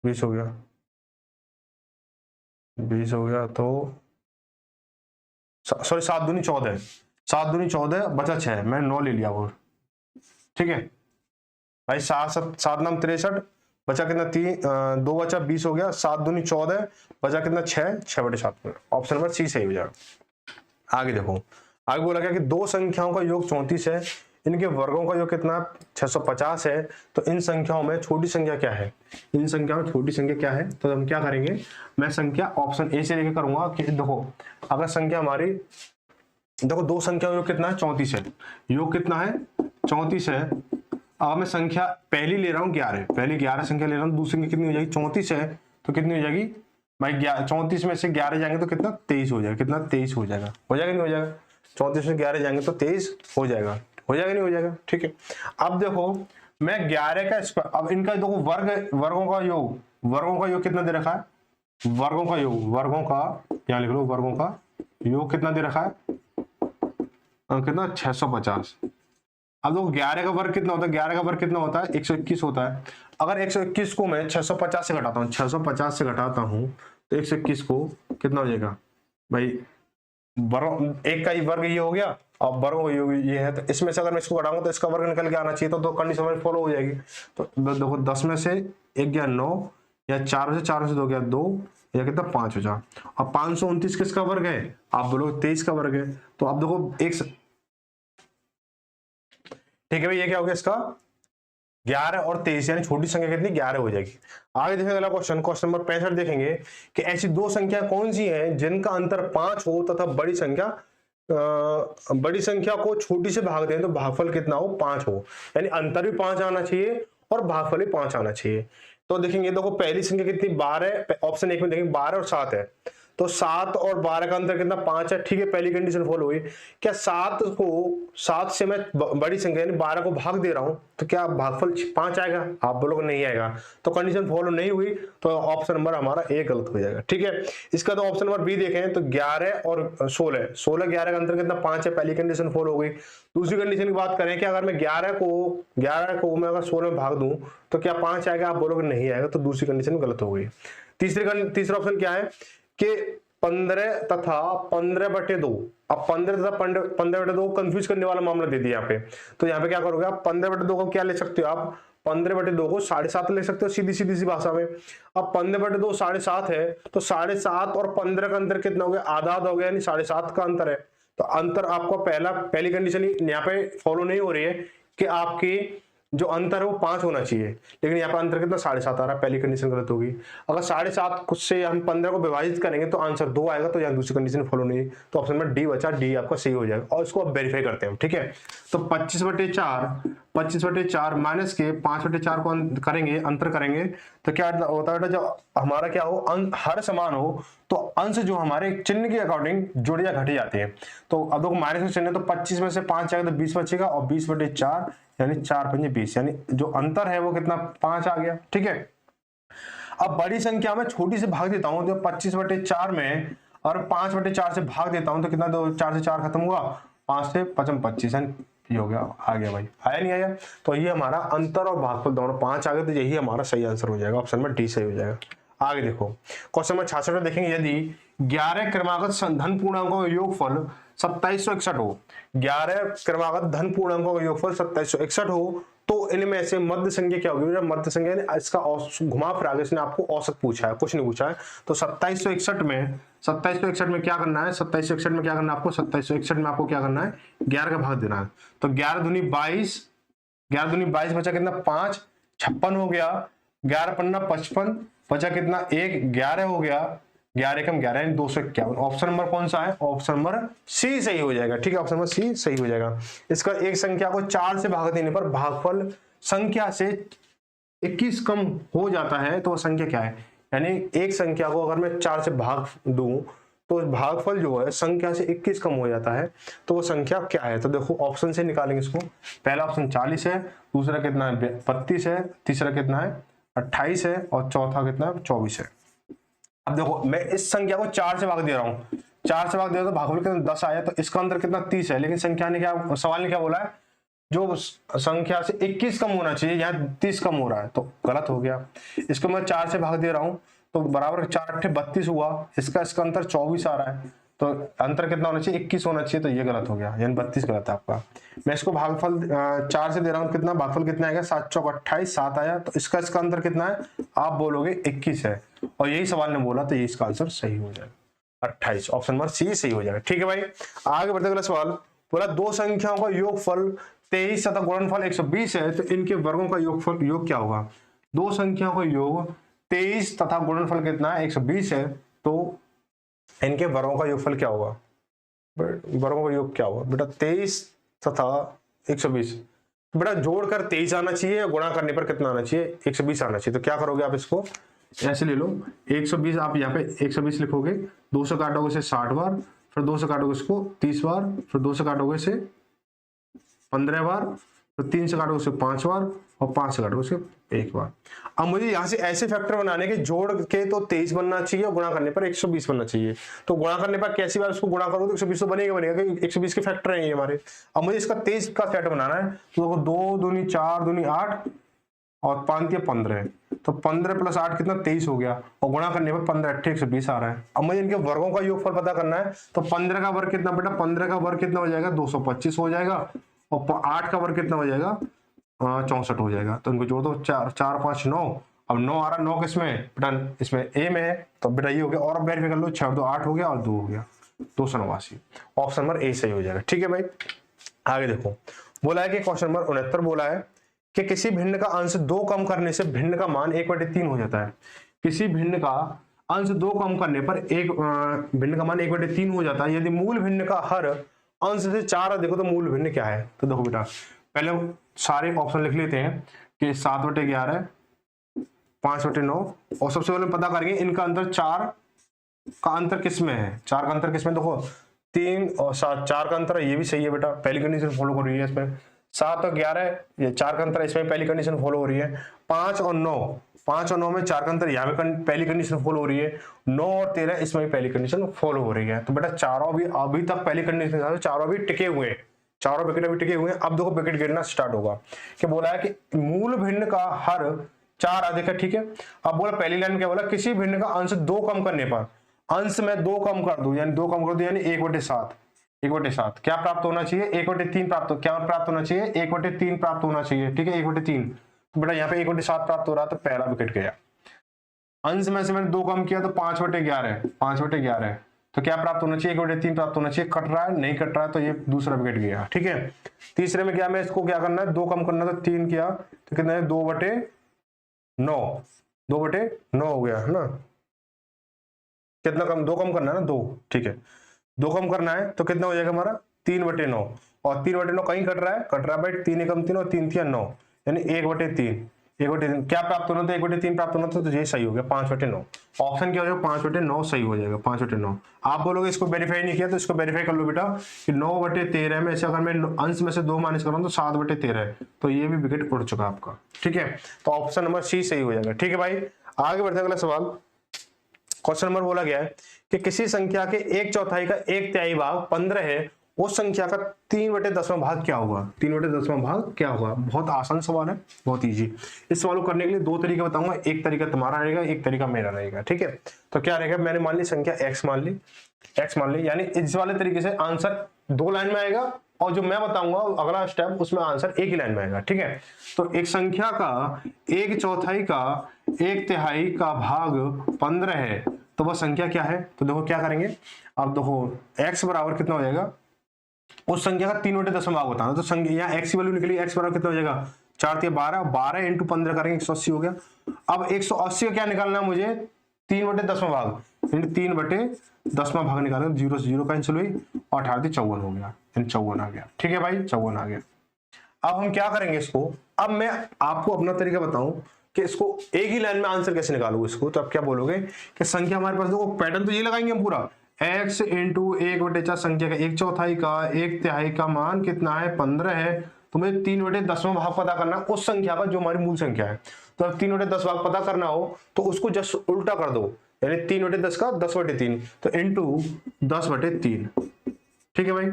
[SPEAKER 1] 20 हो गया, 20 हो गया, तो सॉरी 7 दूनी 14, 7 दूनी 14 बचा 6, मैंने 9 ले लिया वो, ठीक है भाई। 7 नाम 63, बचा कितना 3, 2 बचा, 20 हो गया, 7 दूनी 14, बचा कितना 6, 6/7 में। ऑप्शन नंबर सी सही हो जाएगा। आगे देखो, आगे बोला क्या कि दो संख्याओं का योग 34 है, इनके वर्गों का योग कितना 650 है, तो इन संख्याओं में छोटी संख्या क्या है, इन संख्याओं में छोटी संख्या क्या है। तो हम क्या करेंगे, मैं संख्या ऑप्शन ए से लेकर करूंगा कि देखो अगर संख्या हमारी, देखो दो संख्या योग कितना है 34 है, योग कितना है 34 है। अब मैं संख्या पहली ले रहा हूँ 11, पहली 11 संख्या ले रहा हूँ, दूसरी संख्या कितनी हो जाएगी 34 है, तो कितनी हो जाएगी भाई 34 में से 11 जाएंगे तो कितना 23 हो जाएगा, कितना 23 हो जाएगा, हो जाएगा नहीं हो जाएगा, 34 में 11 जाएंगे तो 23 हो जाएगा, हो जाएगा नहीं हो जाएगा, ठीक है। अब देखो मैं 11 का स्क्वायर, अब इनका देखो वर्गों का योग कितना दे रखा है, वर्गों का यहाँ लिख लो, वर्गों का योग कितना दे रखा है, कितना 650। अब देखो 11 का वर्ग कितना होता है, 11 का वर्ग कितना होता है 121 होता है। अगर 121 को मैं 650 से घटाता हूँ, 650 से घटाता हूँ तो 121 को कितना हो जाएगा भाई, वर्ग एक का ही वर्ग ये हो गया, अब वर्ग ये है, तो इसमें से अगर मैं इसको घटाऊंगा तो इसका वर्ग निकल के आना चाहिए, तो दो कंडीशन हमारी फॉलो हो जाएगी। तो देखो 10 में से 1 गया 9, या 4 में से 2 गया 2, या कितना 5 हो जा। अब 529 किसका वर्ग है, आप बोलो 23 का वर्ग है। तो आप देखो एक, ठीक है भाई, ये क्या हो गया इसका 11 और 23, यानी छोटी संख्या कितनी 11 हो जाएगी। आगे देखेंगे अगला क्वेश्चन, क्वेश्चन नंबर 65 देखेंगे कि ऐसी दो संख्या कौन सी हैं जिनका अंतर 5 हो तथा बड़ी संख्या को छोटी से भाग दें तो भागफल कितना हो 5 हो, यानी अंतर भी 5 आना चाहिए और भागफल भी 5 आना चाहिए। तो देखेंगे देखो पहली संख्या कितनी 12, ऑप्शन 1 में देखेंगे 12 और 7 है, तो 7 और 12 का अंतर कितना 5 है, ठीक है। पहली कंडीशन फॉलो हुई, क्या 7 से मैं बड़ी संख्या यानी 12 को भाग दे रहा हूं तो क्या भागफल 5 आएगा, आप बोलोगे नहीं आएगा, तो कंडीशन फॉलो नहीं हुई, तो ऑप्शन नंबर हमारा ए गलत हो जाएगा, ठीक है। इसका तो ऑप्शन नंबर बी देखें तो 11 और 16 11 का अंतर कितना 5 है, पहली कंडीशन फॉलो हो गई। दूसरी कंडीशन की बात करें कि अगर मैं 11 को मैं अगर 16 में भाग दूं तो क्या 5 आएगा, आप बोलोगे नहीं आएगा, तो दूसरी कंडीशन गलत हो गई। तीसरा ऑप्शन क्या है कि 15 तथा 15/2, अब 15 तथा 15/2 कंफ्यूज करने वाला मामला दे दिया यहाँ पे, तो यहाँ पे क्या करोगे आप 15/2 को क्या ले सकते हो, आप 15/2 को 7.5 ले सकते हो, सीधी सी भाषा में। अब 15/2 7.5 है, तो 7.5 और 15 का अंतर कितना हो गया, आधा हो गया, यानी 7.5 का अंतर है। तो अंतर आपको पहली कंडीशन यहाँ पे फॉलो नहीं हो रही है कि आपकी जो अंतर है वो 5 होना चाहिए, लेकिन यहाँ पर अंतर कितना 7.5 आ रहा है, पहली कंडीशन गलत होगी। अगर 7.5 से हम 15 को विभाजित करेंगे तो आंसर 2 आएगा, तो यहाँ दूसरी कंडीशन फॉलो नहीं, तो ऑप्शन में डी बचा, डी आपका सही हो जाएगा। और इसको अब वेरीफाई करते हैं, ठीक है। तो 25/4 माइनस के 5/4 को करेंगे, अंतर करेंगे तो क्या होता है, जब हमारा क्या हो हर समान हो तो अंश जो हमारे चिन्ह के अकॉर्डिंग जुड़ या घट जाते हैं। तो अब देखो माइनस में चिन्ह, तो 25 में से 5 आएगा तो 20 बचेगा, और 20/4 यानी 4×5 20, यानी जो अंतर है वो कितना 5 आ गया, ठीक है। अब बड़ी संख्या में छोटी से भाग देता हूं, तो 25/4 में और 5/4 से भाग देता हूं तो कितना, 4 से 4 खत्म हुआ, 5 से 5 25, ये हो गया, आ गया भाई, आया नहीं आया। तो ये हमारा अंतर और भागफल दोनों 5 आ गए, तो यही हमारा सही आंसर हो जाएगा, ऑप्शन में डी सही हो जाएगा। आगे देखो क्वेश्चन नंबर 66 में देखेंगे, यदि 11 क्रमागत धन पूर्णांकों का योगफल 2761 हो, 11 क्रमागत धन पूर्णांकों का योगफल 2761 हो, तो इनमें से मध्य संख्या क्या होगी, मध्य संख्या इसका घुमा फिरा के इसने आपको औसत पूछा है, कुछ नहीं पूछा है। तो 2761 में क्या करना है, 2761 में क्या करना है आपको, 2761 में आपको क्या करना है 11 का भाग देना है। तो 11 दूनी 22, 11 दूनी 22 बचा कितना 5, 56 हो गया, 11×5 55, बचा कितना 1, 11 हो गया, 11 कम 11 यानी 251। ऑप्शन नंबर कौन सा है, ऑप्शन नंबर सी सही हो जाएगा, ठीक है, ऑप्शन नंबर सी सही हो जाएगा। इसका एक संख्या को 4 से भाग देने पर भागफल संख्या से 21 कम हो जाता है, तो वह संख्या क्या है, यानी एक संख्या को अगर मैं 4 से भाग दूं तो भागफल जो है संख्या से 21 कम हो जाता है, तो वो संख्या क्या है। तो देखो ऑप्शन से निकालेंगे इसको, पहला ऑप्शन 40 है, दूसरा कितना है 32 है, तीसरा कितना है 28 है, और चौथा कितना है 24 है। अब देखो मैं इस संख्या को 4 से भाग दे रहा हूं, 4 से भाग दे रहा हूं तो भागफल कितना 10 आया, तो इसका अंतर कितना 30 है, लेकिन संख्या ने क्या, सवाल ने क्या बोला है जो संख्या से 21 कम होना चाहिए, यहाँ 30 कम हो रहा है तो गलत हो गया। इसको मैं 4 से भाग दे रहा हूँ तो बराबर 4 अट्ठे 32 हुआ, इसका अंतर 24 आ रहा है, तो अंतर कितना होना चाहिए, 21 होना चाहिए, तो ये गलत हो गया, यानी 32 गलत है आपका। मैं इसको भागफल 4 से दे रहा हूँ, कितना भागफल कितना आएगा, 7 चौक 28, 7 आया, तो इसका अंतर कितना है, आप बोलोगे 21 है, और यही सवाल ने बोला, तो ये इसका आंसर सही हो जाएगा 28, ऑप्शन नंबर सी सही हो जाएगा। ठीक है भाई, आगे बढ़ते अगला सवाल। बोला दो संख्याओं का योगफल 23 तथा गुणनफल 120 है, तो इनके वर्गों का योग क्या होगा। दो संख्याओं का योग 23 तथा गुणनफल कितना है, 120 है, तो इनके वर्गों का योगफल क्या होगा, वर्गों का योग क्या होगा बेटा, 23 तथा 120, बेटा जोड़कर 23 आना चाहिए, गुणा करने पर कितना आना चाहिए, 120 आना चाहिए। तो क्या करोगे आप, इसको ऐसे ले लो, 120 आप यहाँ पे 120 लिखोगे, 2 से काटोगे इसे 60 बार, फिर 2 से काटोगे इसको 30 बार, फिर 2 से काटोगे इसे 15 बार, फिर 3 से काटोगे इसे 5 बार, और 5 से काटोगे इसे 1 बार। अब मुझे यहाँ से ऐसे फैक्टर बनाने के, जोड़ के तो 23 बनना चाहिए और गुणा करने पर 120 बनना चाहिए। तो गुणा करने पर कैसी बार उसको गुणा करोगे तो 120 तो बनेगा, क्योंकि 120 के फैक्टर हैं ये हमारे। अब मुझे इसका 23 का सेट बनाना है, तो 2 दूनी 4 दूनी 8 और 5 या 15, तो 15 + 8 कितना 23 हो गया, और गुणा करने पर 15 अट्ठे 120 आ रहा है। अब मुझे इनके वर्गों का योगफल पता करना है, तो 15 का वर्ग कितना बेटा, 15 का वर्ग कितना हो जाएगा, 225 हो जाएगा, और 8 का वर्ग कितना हो जाएगा, 64 हो जाएगा। तो इनको जोड़ दो, 4 4 5 9, अब 9 आ रहा, 9 किसमें बेटा, इसमें ए में है, तो बेटा ये हो गया, और अब वेरीफाई कर लो, 6 2 8 हो गया, और 2 हो गया, 289, ऑप्शन नंबर ए सही हो जाएगा। ठीक है भाई, आगे देखो, बोला है कि क्वेश्चन नंबर 69 बोला है कि किसी भिन्न का अंश 2 कम करने से भिन्न का मान 1/3 हो जाता है। किसी भिन्न का अंश 2 कम करने पर भिन्न का मान 1/3 हो जाता है यदि मूल भिन्न का हर अंश से 4 देखो तो मूल भिन्न क्या है। तो देखो बेटा, पहले सारे ऑप्शन लिख लेते हैं कि 7/11, 5/9, और सबसे पहले पता करेंगे इनका अंतर 4 का अंतर किसमें है, 4 का अंतर किसमें, देखो 3 और 7, 4 का अंतर है, ये भी सही है बेटा, पहली कंडीशन फॉलो कर रही है इसमें। 7 और 11, ये 4 का अंतर है, इसमें पहली कंडीशन फॉलो हो रही है। 5 और 9, 5 और 9 में 4 का अंतर, यहाँ पे पहली कंडीशन फॉलो हो रही है। 9 और 13 इसमें पहली कंडीशन फॉलो हो रही है। तो बेटा चारों भी अभी तक पहली कंडीशन, चारों भी टिके हुए हैं, चारों विकेट अभी टिके हुए हैं। अब देखो विकेट गिरना स्टार्ट होगा, कि बोला है कि मूल भिन्न का हर 4 अधिक है, ठीक है। अब बोला पहली लाइन में क्या बोला, किसी भिन्न का अंश 2 कम करने पर, अंश में 2 कम कर दो, यानी 2 कम कर दो, यानी 1/7, 1/7 क्या प्राप्त होना चाहिए, 1/3 प्राप्त, क्या प्राप्त होना चाहिए, 1/3 प्राप्त होना चाहिए, ठीक है, 1/3। तो बेटा यहाँ पे 1/7 प्राप्त हो रहा, तो पहला विकेट गया। अंश में से मैंने 2 कम किया तो 5/11, 5/11, तो क्या प्राप्त होना चाहिए, 1/3 प्राप्त होना चाहिए। कट रहा है, नहीं कट रहा है, तो ये दूसरा विकेट गया, ठीक है। तीसरे में क्या, मैं इसको क्या करना है, 2 कम करना, तो 3 किया, तो कितना है, 2/9, 2/9 हो गया है ना। कितना कम, 2 कम करना है ना, 2, ठीक है, 2 कम करना है, तो कितना हो जाएगा हमारा, 3/9, और 3/9 कहीं कट रहा है भाई, 3 एकम 3 और 3 9, यानी 1/3, 1/3 क्या प्राप्त होना था, 1/3 प्राप्त होना था, तो ये सही हो गया, 5/9, ऑप्शन क्या हो जाएगा, 5/9 सही हो जाएगा, 5/9। आप बोलोगे इसको वेरीफाई नहीं किया, तो इसको वेरीफाई कर लो बेटा, कि 9/13 में से अगर मैं अंश में से 2 माइनस कर रहा हूं तो 7/13, तो ये भी विकेट उड़ चुका आपका, ठीक है। तो ऑप्शन नंबर सी सही हो जाएगा, ठीक है भाई। आगे बढ़ते अगला सवाल, क्वेश्चन नंबर बोला गया है कि किसी संख्या के 1/4 का 1/3 भाग 15 है, उस संख्या का 3/10 भाग क्या होगा, 3/10 भाग क्या होगा। बहुत आसान सवाल है, बहुत इजी। इस सवाल को करने के लिए 2 तरीके बताऊंगा, एक तरीका तुम्हारा रहेगा, एक तरीका मेरा रहेगा, ठीक है। तो क्या रहेगा, मैंने मान ली संख्या x मान ली, यानी इस वाले तरीके से आंसर 2 लाइन में आएगा, और जो मैं बताऊंगा अगला स्टेप, उसमें आंसर एक ही लाइन में आएगा, ठीक है। तो एक संख्या का 1/4 का 1/3 का भाग 15 है, तो वह संख्या क्या है। तो देखो क्या करेंगे, अब देखो x बराबर कितना हो जाएगा, उस संख्या का 3/10 भाग बताना। तो संख्या यहाँ x की वैल्यू निकली, x बराबर कितना हो जाएगा, 4 × 12, 12 × 15 करेंगे 180 हो गया। अब 180 का क्या निकालना है मुझे, 3/10 भाग, 3/10 भाग निकालेंगे, 0 से 0 कैंसिल हुई, और 18 54 हो गया, 54 आ गया, ठीक है भाई, 54 आ गया। अब हम क्या करेंगे इसको, अब मैं आपको अपना तरीका बताऊं कि इसको एक ही लाइन में आंसर कैसे निकालूंगा इसको। तो अब क्या बोलोगे कि संख्या हमारे पास, देखो पैटर्न तो ये लगाएंगे हम पूरा, x × 1/4 संख्या का 1/4 का 1/3 का मान कितना है, 15 है, तो मुझे 3/10 भाग पता करना है उस संख्या का जो हमारी मूल संख्या है। तो अब 3/10 भाग पता करना हो तो उसको जस्ट उल्टा कर दो, यानी 3/10 का 10/3, तो इंटू 10/3, ठीक है भाई।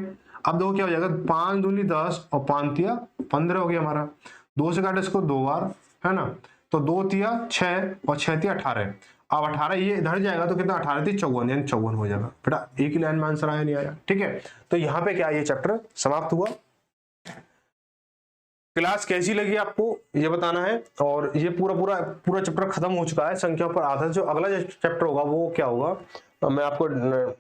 [SPEAKER 1] अब देखो क्या हो जाएगा, 5 दूनी 10 और 5 तिया 15 हो गया हमारा। 2 से काटे इसको 2 बार, है ना, तो 2 तिया 6 और 6 तिया 18। अब 18 ये इधर जाएगा तो कितना, 18 थी 54, यानी 54 हो जाएगा बेटा। एक ही लाइन में आंसर आया नहीं आया, ठीक है। तो यहाँ पे क्या ये चैप्टर समाप्त हुआ। क्लास कैसी लगी आपको ये बताना है, और ये पूरा चैप्टर खत्म हो चुका है संख्याओं पर आधारित। जो अगला चैप्टर होगा वो क्या होगा मैं आपको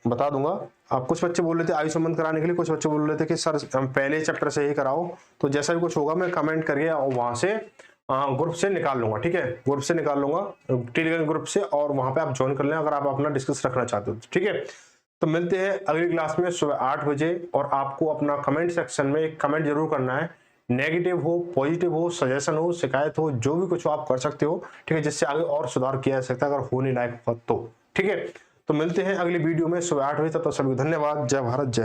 [SPEAKER 1] बता दूंगा। आप कुछ बच्चे बोल रहे थे आयु संबंध कराने के लिए, कुछ बच्चे बोल रहे थे कि सर हम पहले चैप्टर से ही कराओ। तो जैसा भी कुछ होगा मैं कमेंट करके और वहां से ग्रुप से निकाल लूंगा, ठीक है, ग्रुप से निकाल लूंगा, टेलीग्राम ग्रुप से, और वहां पे आप ज्वाइन कर लें अगर आप अपना डिस्कस रखना चाहते हो, ठीक है। तो मिलते हैं अगली क्लास में सुबह 8 बजे, और आपको अपना कमेंट सेक्शन में एक कमेंट जरूर करना है, नेगेटिव हो, पॉजिटिव हो, सजेशन हो, शिकायत हो, जो भी कुछ हो आप कर सकते हो, ठीक है, जिससे आगे और सुधार किया जा सकता है अगर होने लायक हो तो, ठीक है। तो मिलते हैं अगली वीडियो में सुबह 8 बजे, तब तक सभी को धन्यवाद। जय भारत, जय।